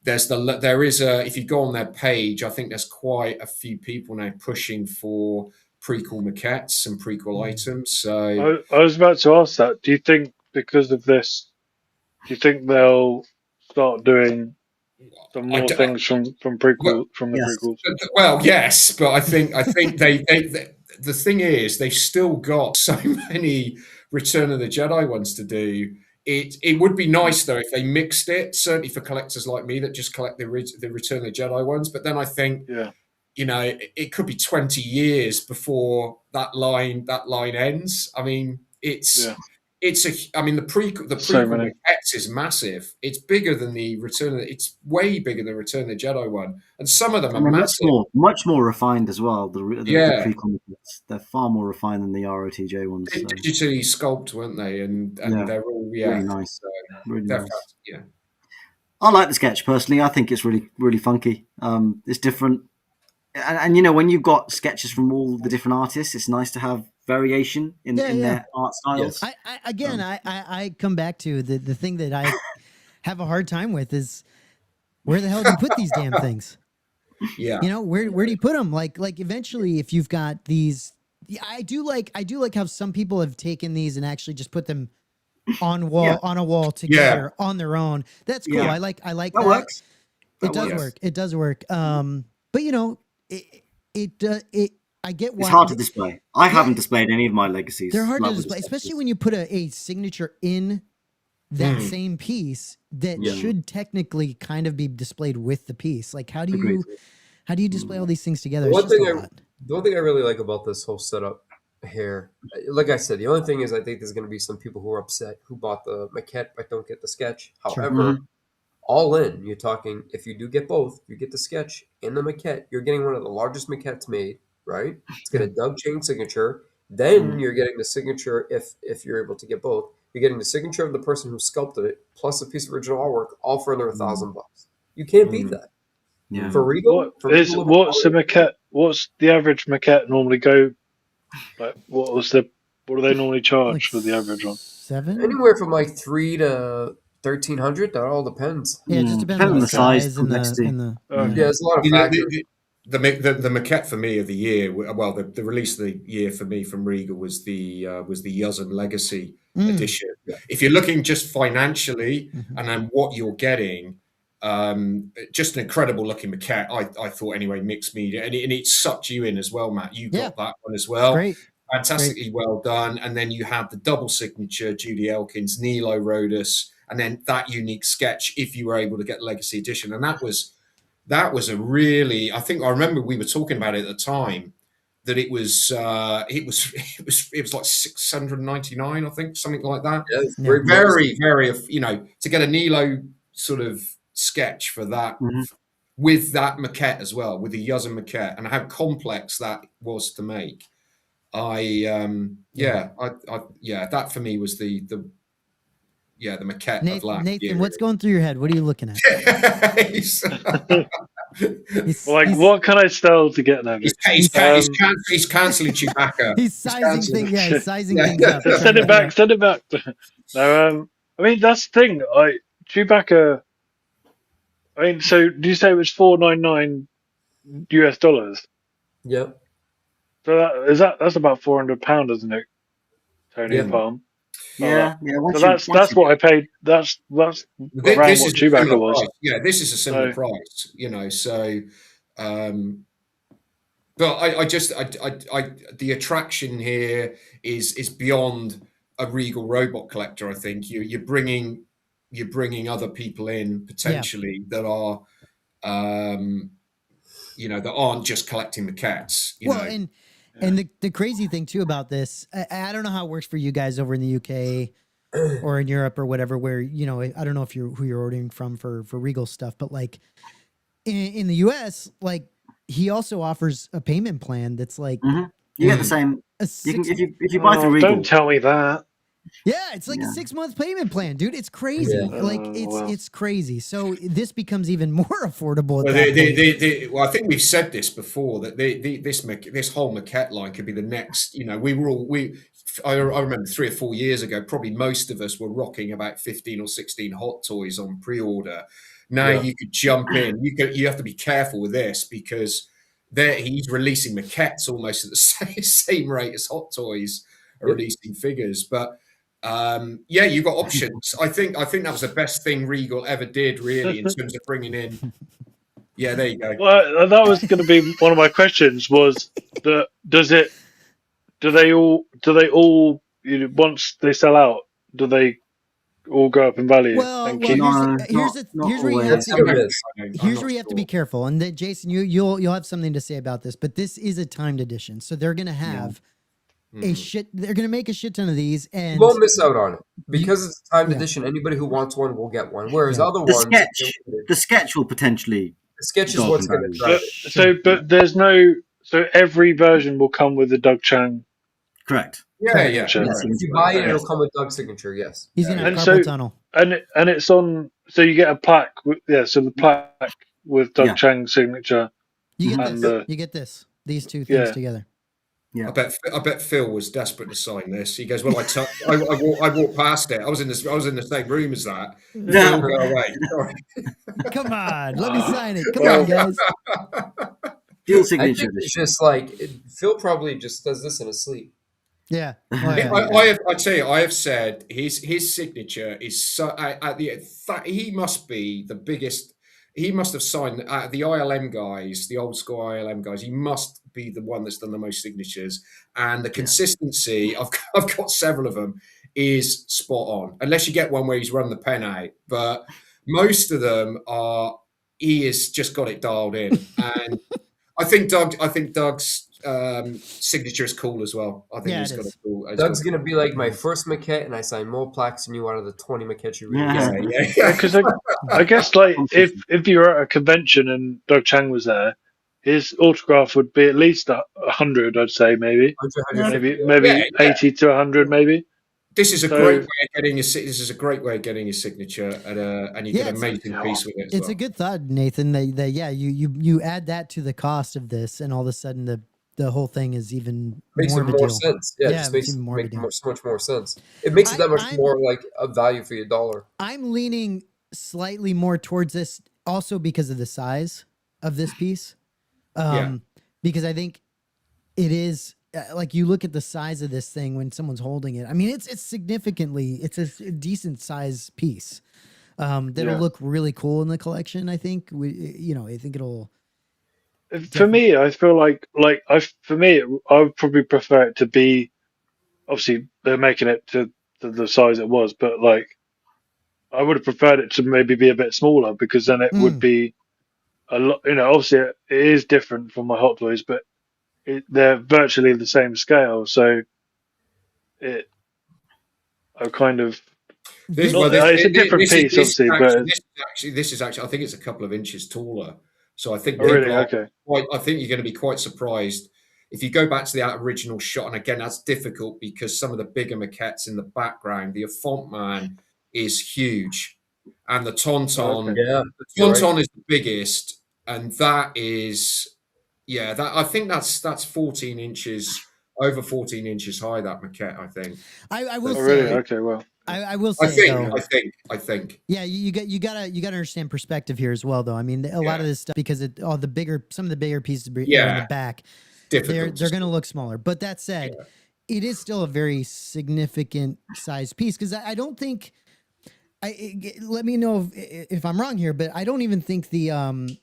if you go on their page, I think there's quite a few people now pushing for prequel maquettes and prequel items. So I was about to ask that. Do you think because of this, do you think they'll start doing some more things from the prequels? Well, yes, but I think they the thing is they've still got so many Return of the Jedi ones to do. It would be nice though if they mixed it, certainly for collectors like me that just collect the Return of the Jedi ones. But then I think it could be 20 years before that line ends. I mean, the prequel maquettes is massive. It's bigger than the it's way bigger than Return of the Jedi one, and some of them are massive. Much more refined as well. The prequel maquettes, they're far more refined than the ROTJ ones. They're digitally sculpted, weren't they? And they're all really nice. Really nice. Yeah. I like the sketch personally. I think it's really, really funky. It's different. And when you've got sketches from all the different artists, it's nice to have variation in their art styles. Yes. I come back to the thing that I have a hard time with is where the hell do you put these damn things? Yeah. Where do you put them? Like eventually, if you've got these, I do like how some people have taken these and actually just put them on a wall together on their own. That's cool. Yeah. I like that. Works. It does work. It does work. But I get why it's hard to display. I haven't displayed any of my legacies. They're hard to display, especially when you put a signature in that same piece that should technically kind of be displayed with the piece. Like, how do you display all these things together? The one thing I really like about this whole setup here, like I said, the only thing is I think there's going to be some people who are upset who bought the maquette but don't get the sketch. However, all in, you're talking, if you do get both, you get the sketch and the maquette, you're getting one of the largest maquettes made, right? It's got a Doug Chang signature. Then you're getting the signature, if you're able to get both, you're getting the signature of the person who sculpted it, plus a piece of original artwork, all for under $1,000. You can't beat that. Yeah. For Regal, what's the maquette? What's the average maquette normally go? Like, what do they normally charge for the average one? $7? Anywhere from like $300 to $1,300. That all depends. Yeah, it just depends on the size and the there's a lot of factors. The maquette for me of the year, well, the release of the year for me from Regal was the Yuzhan Legacy edition. Yeah. If you're looking just financially and then what you're getting, just an incredible looking maquette. I thought anyway, mixed media, and it sucked you in as well, Matt. You got that one as well. Great. Fantastically well done. And then you have the double signature, Judy Elkins, Nilo Rodus, and then that unique sketch if you were able to get Legacy Edition. And that was a really, I remember we were talking about it at the time, that it was like $699, I think, something like that. Yeah, very, very, to get a Nilo sort of sketch for that with that maquette as well, with the Yuzhan maquette, and how complex that was to make. That for me was the maquette of last Nathan, year. what's going through your head? What are you looking at? He's, Like, he's, what can I sell to get there? He's cancelling Chewbacca. he's sizing cancelling- things. Yeah, he's sizing Yeah. things up. Send trying it to- back. Send it back. No, I mean that's the thing. Chewbacca. I mean, so do you say it was $499 US? Yep. So that's about £400, isn't it, Tony Yeah. and Palm? Yeah. So that's what I paid. That's around This what is a Chewbacca similar was. price. Yeah, this is a similar So- price. So. But the attraction here is beyond a Regal Robot collector. I think you're bringing other people in potentially that are, that aren't just collecting the cats. And the crazy thing too about this, I don't know how it works for you guys over in the UK or in Europe or whatever, where I don't know if who you're ordering from for Regal stuff, but like in the US, like he also offers a payment plan that's like You get the same. You can, if you buy through Regal. Don't tell me that. Yeah, it's like a 6-month payment plan, dude. It's crazy. Yeah. Like it's crazy. So this becomes even more affordable. Well, At that point. well, I think we've said this before that this whole maquette line could be the next. I remember 3 or 4 years ago, probably most of us were rocking about 15 or 16 hot toys on pre-order. Now you could jump in. You have to be careful with this because he's releasing maquettes almost at the same rate as hot toys are releasing figures, but. You've got options. I think that was the best thing Regal ever did, really, in terms of bringing in. Yeah, there you go. Well, that was going to be one of my questions. Was that do they all once they sell out, do they all go up in value? Well, and here's not where you have always. to. It is. Here's where you have to be careful, and then Jason, you'll have something to say about this, but this is a timed edition, so they're gonna have They're gonna make a shit ton of these, and You won't miss out on it because it's a timed edition. Anybody who wants one will get one. Whereas other ones, The sketch will potentially. the sketch is go up what's in going to value. drive it. but there's no. So every version will come with the Doug Chang. Correct. Yeah. Sure. Yes, If you buy it, it'll come with Doug's signature. Yes. he's gonna have And carpal so- tunnel. And it's on. So you get a plaque. So the plaque with Doug Yeah. Chang's signature. You get And, this. You get this. These two things Yeah. together. Yeah. I bet Phil was desperate to sign this. He goes, "Well, I walked past it. I was in the same room as that. Yeah. Phil, go away." Sorry. Come on, let me sign it. Come Well- on, guys. Dual I signature think it's edition. just like Phil probably just does this in his sleep. Yeah. Oh, I tell you, I have said his signature is so he must be the biggest. He must have signed the ILM guys, the old school ILM guys. He must be the one that's done the most signatures, and the consistency. I've got several of them. Is spot on. Unless you get one where he's run the pen out, but most of them are. He has just got it dialed in, and I think Doug's signature is cool as well. I think Yeah, he's it got is. a cool. Doug's going to be like my first maquette, and I sign more plaques than you out of the 20 maquettes you really Yeah. get. Yeah. Because I guess like if you were at a convention and Doug Chang was there, his autograph would be at least 100. I'd say maybe 100, maybe Yeah. 80 to 100 maybe. This is a So- great way of getting this is a great way of getting your signature, and you get an amazing piece with it. As It's well. a good thought, Nathan. That you add that to the cost of this, and all of a sudden the whole thing is even makes more it of a more deal. sense. Yeah, Yeah, it just it makes makes it even more of a deal. so much more sense. It makes it that much I'm- more like a value for your dollar. I'm leaning slightly more towards this, also because of the size of this piece. Because I think it is like you look at the size of this thing when someone's holding it. I mean, it's a decent size piece. That'll look really cool in the collection. I think I think it'll. For me, I feel I would probably prefer it to be. Obviously, they're making it to the size it was, but like, I would have preferred it to maybe be a bit smaller because then it would be a lot. Obviously, it is different from my Hot Toys, but they're virtually the same scale. So, I kind of. It's a different piece, obviously, but this is actually I think it's a couple of inches taller. So I think Oh, really? people are Okay. I think you're going to be quite surprised if you go back to the original shot. And again, that's difficult because some of the bigger maquettes in the background, the Font Man is huge, and the Tauntaun, Yeah, the Tauntaun is the biggest. and that is, yeah, that I think that's 14 inches, over 14 inches high. That maquette, I think. I will Oh, really? say, Okay, well, I will I say think, though. I think. Yeah, you gotta understand perspective here as well, though. I mean, a lot Yeah. of this stuff because some of the bigger pieces are in Yeah. the back. Difficult. They're going to look smaller. But that said, it is still a very significant size piece because I don't think. Let me know if I'm wrong here, but I don't even think the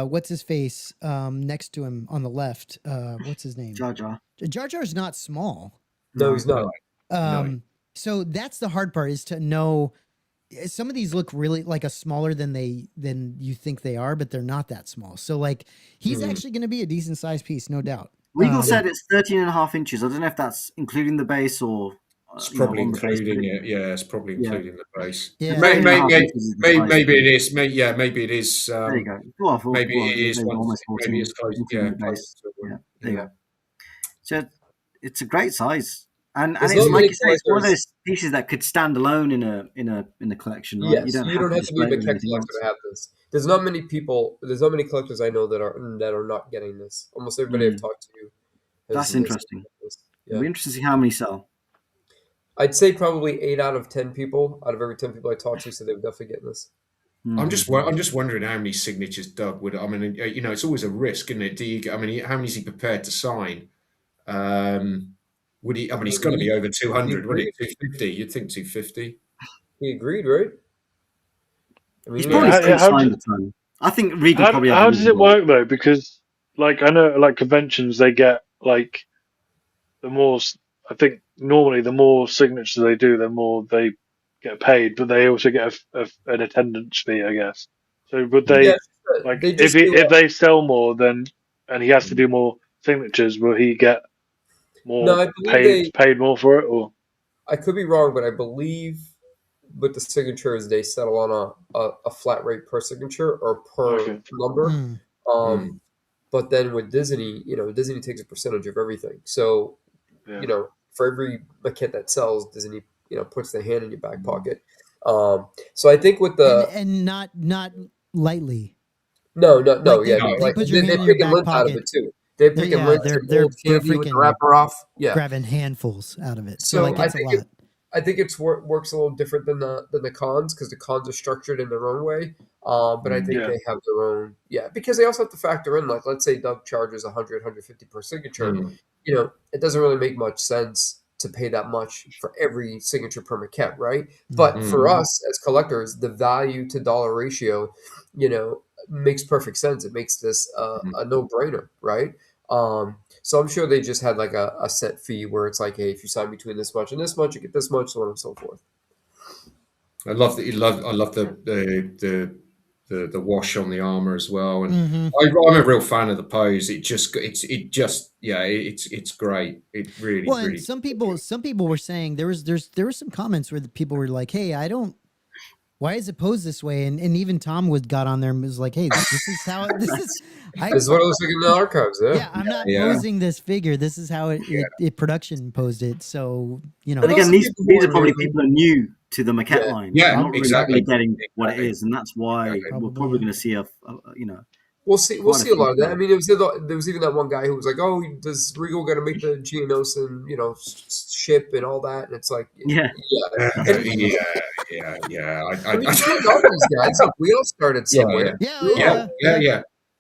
what's his face next to him on the left. What's his name? Jar Jar. Jar Jar's not small. No, he's not. No. So that's the hard part is to know. Some of these look really like a smaller than you think they are, but they're not that small. So like he's actually going to be a decent sized piece, no doubt. Regal said it's 13.5 inches. I don't know if that's including the base or It's probably on the base, including but it. Yeah, it's probably including the base. Yeah. Maybe 13.5 inches is the size. it is. Maybe it is. There you go. Maybe it is. Almost 14, Maybe it's close. including Yeah, the base. close to Yeah, one. there you go. So it's a great size, and There's it's not like many you say, it's one of collectors- those pieces that could stand alone in a collection, right? Yes, you don't have to be a display it with maquette anything collector else. to have this. There's not many people. There's not many collectors I know that are not getting this. Almost everybody I've talked to. That's interesting. This. It'll Yeah. be interesting to see how many sell. I'd say probably 8 out of 10 people out of every 10 people I talk to, so they would definitely get this. I'm just wondering how many signatures Doug would. I mean, it's always a risk, isn't it? How many is he prepared to sign? Would he? I mean, he's got to be over 200. Would it? 250? You'd think 250. He agreed, right? I mean, He's Yeah, probably still how signed a ton. I think Regal probably. how does it work though? Because like I know, like conventions, they get like the more. I think normally the more signatures they do, the more they get paid, but they also get an attendance fee, I guess. So would they Yeah, like they just if they sell more, then and he has to do more signatures, will he get more No, I believe paid more for it? Or I could be wrong, but I believe with the signatures they settle on a flat rate per signature or per number. Mm. But then with Disney, Disney takes a percentage of everything. So, yeah. For every maquette that sells, Disney, puts their hand in your back pocket. So I think with the and not lightly. no, Like yeah, they like put your they're hand in your picking back lint out of pocket. it too. They're picking lint and old candy with the freaking wrapper off. Yeah, grabbing handfuls out of it. So So like I it's a think lot. I think it's works a little different than the cons because the cons are structured in their own way. But I think Yeah. they have their own, because they also have to factor in, like, let's say Doug charges 100, 150 per signature. It doesn't really make much sense to pay that much for every signature per maquette, right? But for us as collectors, the value to dollar ratio, makes perfect sense. It makes this a no-brainer, right? So I'm sure they just had like a set fee where it's like, hey, if you sign between this much and this much, you get this much, so on and so forth. I love that. I love the wash on the armor as well, and I'm a real fan of the pose. It's great. It really, Well, really. and some people were saying there were some comments where the people were like, "Hey, why is it posed this way?" And even Tom got on there and was like, "Hey, this is how this is." This is what it looks like in the archives. Yeah, I'm not posing this figure. This is how it production posed it. So But again, these are probably people who are new to the maquette line. Yeah, They're not exactly. really getting what it is, and that's why we're probably going to see We'll see a lot of that. I people. mean, there was even that one guy who was like, "Oh, does Regal got to make the Geonos and ship and all that?" And it's like, Yeah. And, Yeah. I mean, you know these guys. Look, we all started somewhere. Yeah.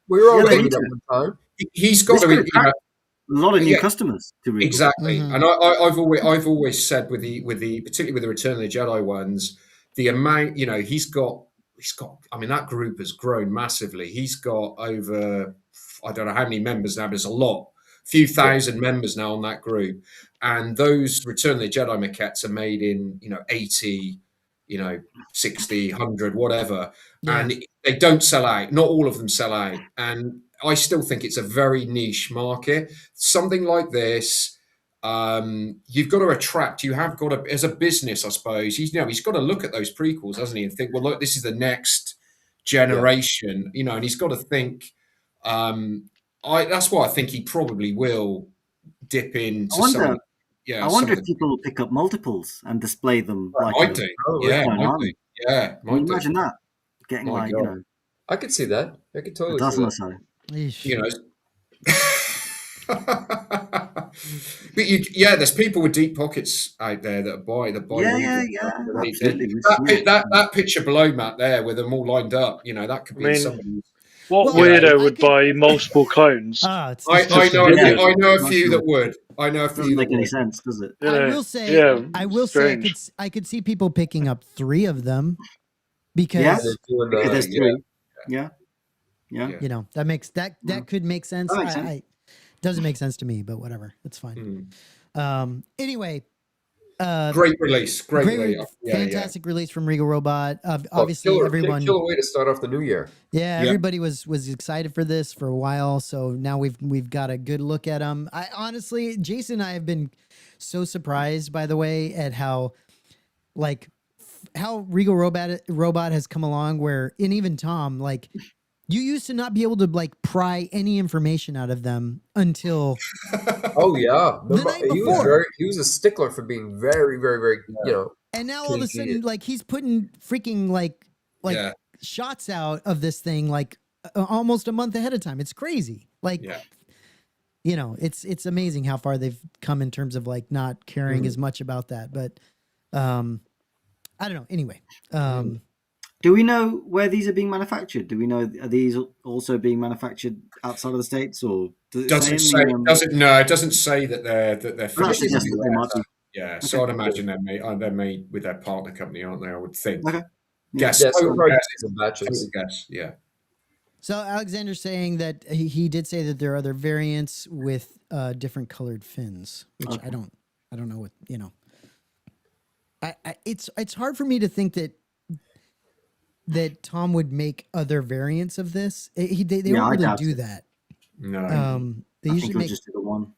We were all Yeah, making at one time. He's got to be. A lot of new customers to Regal. Exactly, and I've always said with the particularly with the Return of the Jedi ones, the amount he's got. I mean, that group has grown massively. He's got over I don't know how many members now, but it's a lot, few thousand members now on that group, and those Return of the Jedi maquettes are made in 80, 60, 100, whatever, and they don't sell out. Not all of them sell out, and I still think it's a very niche market. Something like this, you've got to attract. You have got to, as a business, I suppose. He's got to look at those prequels, hasn't he, and think, well, look, this is the next generation, and he's got to think. That's why I think he probably will dip into some. I wonder if people will pick up multiples and display them. Might do. Yeah, might do. Can you imagine that? Getting I could see that. I could A totally see dozen or that. so. Eesh. You know. But there's people with deep pockets out there that buy Yeah, Regal. absolutely. We've seen it. That picture below Matt there, with them all lined up, that could I be mean, somebody. what Well, weirdo I would could. buy multiple clones? It's I disgusting. know a few. Yeah. I know a Not few sure. that would. I know a few Doesn't that make any would. sense, does it? You I know, will say. yeah, I will say. strange. I could see people picking up 3 of them because Yeah, And then doing because there's the three. Yeah. Yeah. that could make sense. That makes sense. I doesn't make sense to me, but whatever. It's fine. Anyway, Great release. Great release. Yeah, fantastic release from Regal Robot. well, Obviously, everyone. killer way to start off the new year. Yeah, Yeah. everybody was excited for this for a while, so now we've got a good look at them. I honestly, Jason and I have been so surprised, by the way, at how how Regal Robot has come along. Where, and even Tom, like, you used to not be able to like pry any information out of them until Oh yeah, the night before. he was a stickler for being very, very, very, And now all of a cagey. sudden, like, he's putting freaking like Yeah. shots out of this thing like almost a month ahead of time. It's crazy. Like, Yeah. it's amazing how far they've come in terms of like not caring as much about that. But I don't know. Anyway, Do we know where these are being manufactured? Do we know, are these also being manufactured outside of the States, or does it Doesn't say say. in the, It doesn't say that they're that finished. suggests that they might be. Yeah, so I'd imagine they're made with their partner company, aren't they? I would think. Okay. Guess. Yeah, so Total probably guess. some batches. Total guess. Yeah. so Alexander's saying that he did say that there are other variants with different colored fins, which I don't know what, it's hard for me to think that Tom would make other variants of this. They I don't really doubt do it. that. No. They I think usually it'll make just do the one.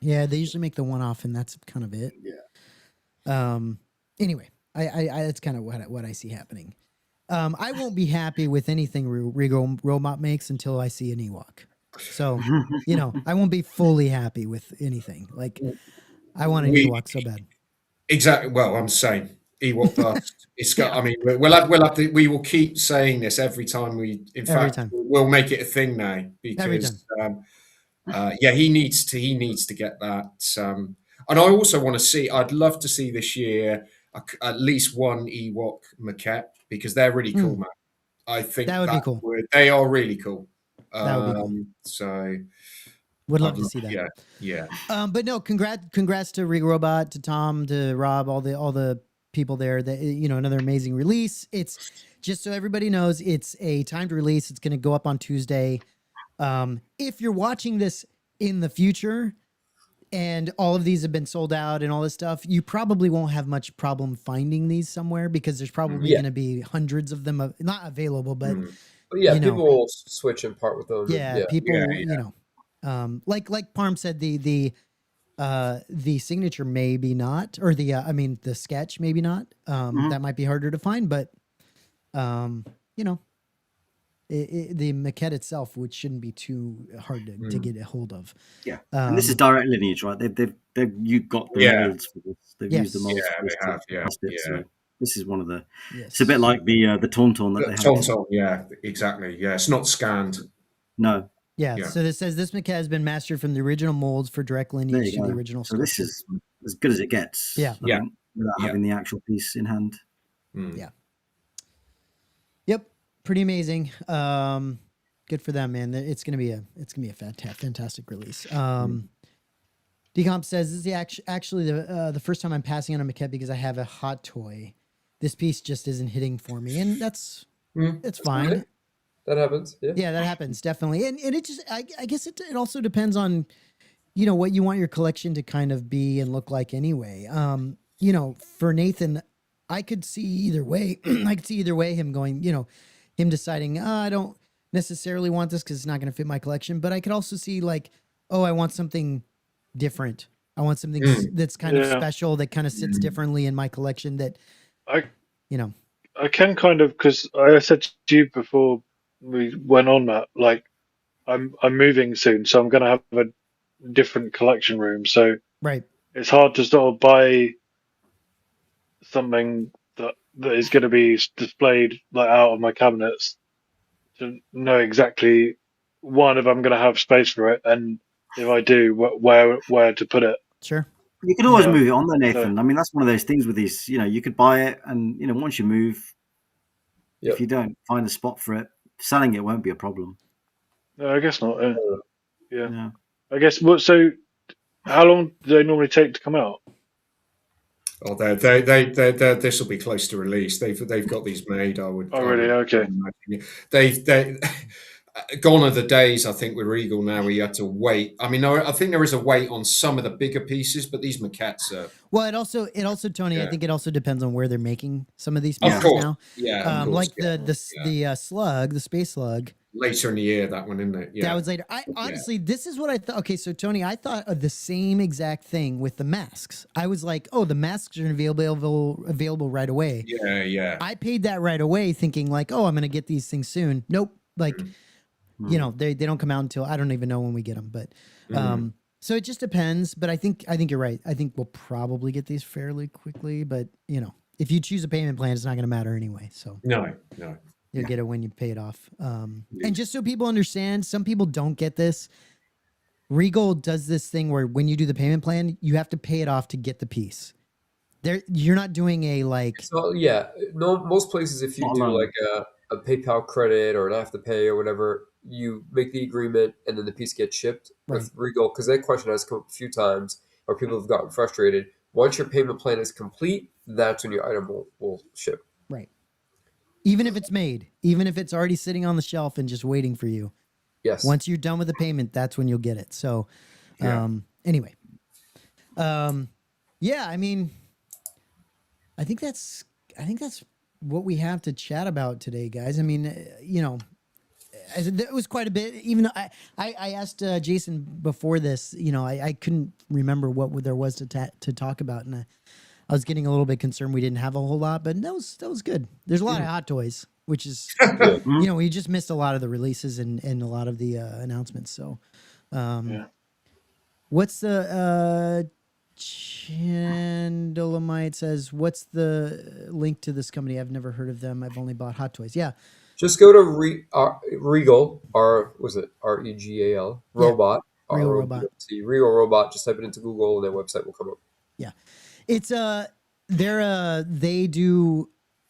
they usually make the one off, and that's kind of it. Yeah. Anyway, I that's kind of what I see happening. I won't be happy with anything Regal Robot makes until I see an Ewok. So, I won't be fully happy with anything. Like, I want an Ewok so bad. Exactly. Well, I'm saying Ewok bust. It's got. I mean, we'll have to. We will keep saying this every time we. In Every fact, time. we'll make it a thing now Every because. He needs to get that. And I also want to see. I'd love to see this year at least one Ewok maquette because they're really cool, man. I think that would be cool. They are really cool. That would be cool. So would love to see that. Yeah. But no, congrats to Regal Robot, to Tom, to Rob, all the people there. That another amazing release. It's just so everybody knows, it's a timed release. It's going to go up on Tuesday. If you're watching this in the future and all of these have been sold out and all this stuff, you probably won't have much problem finding these somewhere because there's probably going to be hundreds of them not available, but people will switch and part with them. People, like Parm said, the signature maybe not, or the sketch maybe not. That might be harder to find, but the maquette itself, which shouldn't be too hard to get a hold of. Yeah, and this is direct lineage, right? You got the molds for this. They've used the molds. Yeah, they have. Yeah. So this is one of the. Yes. It's a bit like the Tauntaun that they have. Tauntaun, yeah, exactly. Yeah, it's not scanned. No. Yeah. So this says this maquette has been mastered from the original molds for direct lineage to the original. So this is as good as it gets. Yeah. Without having the actual piece in hand. Yeah. Yep. Pretty amazing. Good for them, man. It's gonna be a fantastic release. Decomp says this is actually the first time I'm passing on a maquette because I have a hot toy. This piece just isn't hitting for me, and that's fine. Okay. That happens. Yeah, that happens definitely, and it just I guess it also depends on what you want your collection to kind of be and look like anyway. For Nathan, I could see either way. I could see either way him going. Him deciding, I don't necessarily want this because it's not going to fit my collection. But I could also see I want something different. I want something that's kind of special, that kind of sits differently in my collection. That I can kind of, because I said to you before we went on that, I'm moving soon, so I'm going to have a different collection room. So it's hard to sort of buy something that is going to be displayed out of my cabinets to know exactly one if I'm going to have space for it, and if I do, where to put it. Sure. You could always Yeah. move it on there, So Nathan. I mean, that's one of those things with these. You could buy it, and once you move, Yep. if you don't find a spot for it, selling it won't be a problem. no, I guess not. Yeah. Yeah. I guess what? So how long do they normally take to come out? Oh, this will be close to release. They've got these made. I would. Oh, really? Okay. Imagine. They gone are the days. I think with Regal now, where you had to wait. I mean, I think there is a wait on some of the bigger pieces, but these maquettes are. Well, it also Tony. I Yeah. think it also depends on where they're making some of these Of pieces course, now. yeah. Of course, Like yeah. the slug, the space slug. Later in the year, that one, isn't it? Yeah. That was later. Honestly, this is what I thought. Okay, so Tony, I thought of the same exact thing with the masks. I was like, oh, the masks are available right away. Yeah, yeah. I paid that right away, thinking like, oh, I'm gonna get these things soon. Nope. Like, they don't come out until I don't even know when we get them. But so it just depends. But I think you're right. I think we'll probably get these fairly quickly. But if you choose a payment plan, it's not gonna matter anyway. So No. you'll get it when you pay it off. And just so people understand, some people don't get this. Regal does this thing where when you do the payment plan, you have to pay it off to get the piece. You're not doing a like. So yeah, no. Most places, if you Not do alone. like a PayPal credit or an Afterpay or whatever, you make the agreement and then the piece gets shipped with Regal. Because that question has come up a few times, or people have gotten frustrated. Once your payment plan is complete, that's when your item will ship. Right. Even if it's made, even if it's already sitting on the shelf and just waiting for you. Yes. Once you're done with the payment, that's when you'll get it. So, anyway, yeah, I mean, I think that's what we have to chat about today, guys. I mean, it was quite a bit. Even though I asked Jason before this, I couldn't remember what there was to talk about, and I was getting a little bit concerned we didn't have a whole lot, but that was good. There's a lot of hot toys, which is we just missed a lot of the releases and a lot of the announcements. So, what's the Chandelamite says? What's the link to this company? I've never heard of them. I've only bought hot toys. Yeah. Just go to Regal, Regal Robot, Regal Robot. Regal Robot. Just type it into Google, and their website will come up. Yeah, it's they're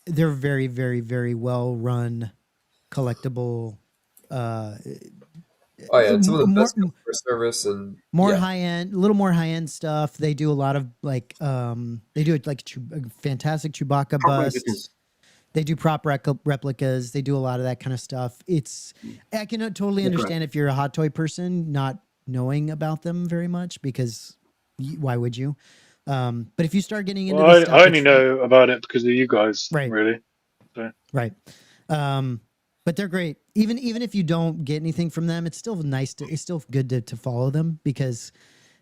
very, very, very well run collectible. Oh yeah, it's some of the best customer service and high end, a little more high end stuff. They do a lot of like they do like fantastic Chewbacca busts. They do prop replicas. They do a lot of that kind of stuff. I can totally understand if you're a hot toy person not knowing about them very much, because why would you? But if you start getting into this stuff, I only know about it because of you guys, really. So. Right. But they're great. Even if you don't get anything from them, it's still nice it's still good to follow them, because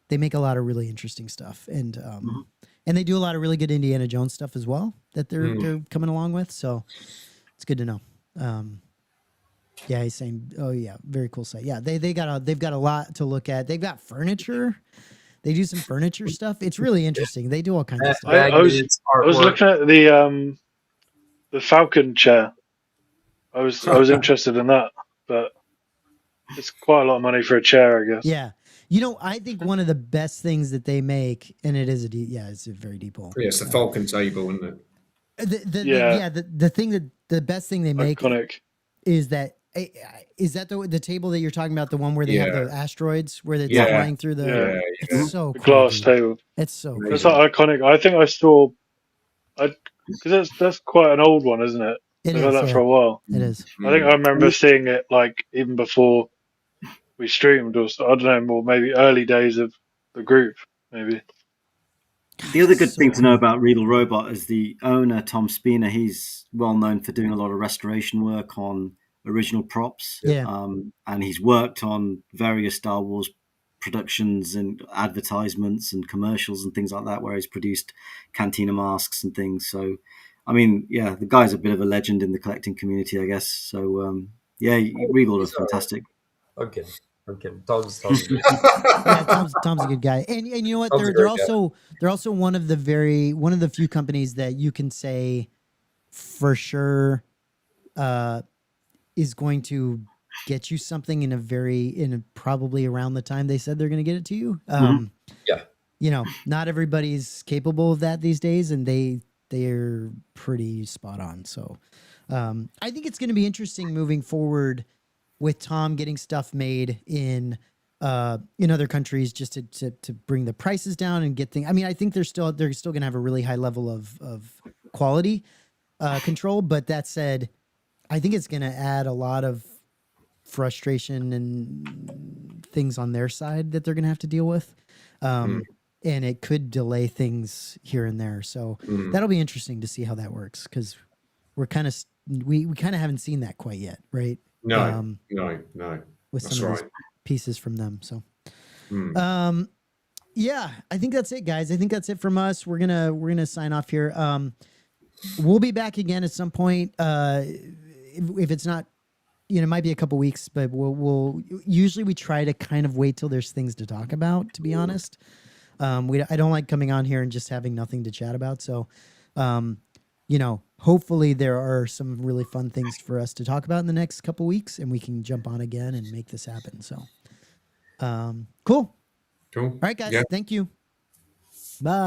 they make a lot of really interesting stuff, and they do a lot of really good Indiana Jones stuff as well that they're coming along with. So it's good to know. Yeah, he's saying, oh yeah, very cool site. Yeah, they've got a lot to look at. They've got furniture. They do some furniture stuff. It's really interesting. They do all kinds of stuff. I was looking at the Falcon chair. I was interested in that, but it's quite a lot of money for a chair, I guess. Yeah. I think one of the best things that they make, and it is it's a very deep hole. Yeah, it's the Falcon table, isn't it? The best thing they make is that the table that you're talking about, the one where they have the asteroids where it's flying through the it's so the glass table. It's so cool. It's iconic. I think I saw because that's quite an old one, isn't it? I've had that for a while. It is. I think I remember seeing it like even before we streamed, or I don't know, or maybe early days of the group, maybe. The other good thing to know about Regal Robot is the owner, Tom Spina. He's well known for doing a lot of restoration work on original props. Yeah. And he's worked on various Star Wars productions and advertisements and commercials and things like that, where he's produced Cantina masks and things. So, I mean, yeah, the guy's a bit of a legend in the collecting community, I guess. So, Regal are fantastic. I'm kidding. Tom's a good Tom's a good guy, and you know what? They're also one of the few companies that you can say for sure is going to get you something probably around the time they said they're going to get it to you. Yeah. You know, not everybody's capable of that these days, and they're pretty spot on. So I think it's going to be interesting moving forward with Tom getting stuff made in other countries just to bring the prices down and get things. I mean, I think they're still going to have a really high level of quality control. But that said, I think it's going to add a lot of frustration and things on their side that they're going to have to deal with. And it could delay things here and there. So that'll be interesting to see how that works, because we're kind of we kind of haven't seen that quite yet, right? No. With That's some of right. these pieces from them. So yeah, I think that's it, guys. I think that's it from us. We're gonna sign off here. We'll be back again at some point. If it's not, it might be a couple weeks, but we'll usually we try to kind of wait till there's things to talk about, to be honest. I don't like coming on here and just having nothing to chat about. So, hopefully there are some really fun things for us to talk about in the next couple weeks, and we can jump on again and make this happen. So, cool. Cool. All right, guys. Yeah. Thank you. Bye.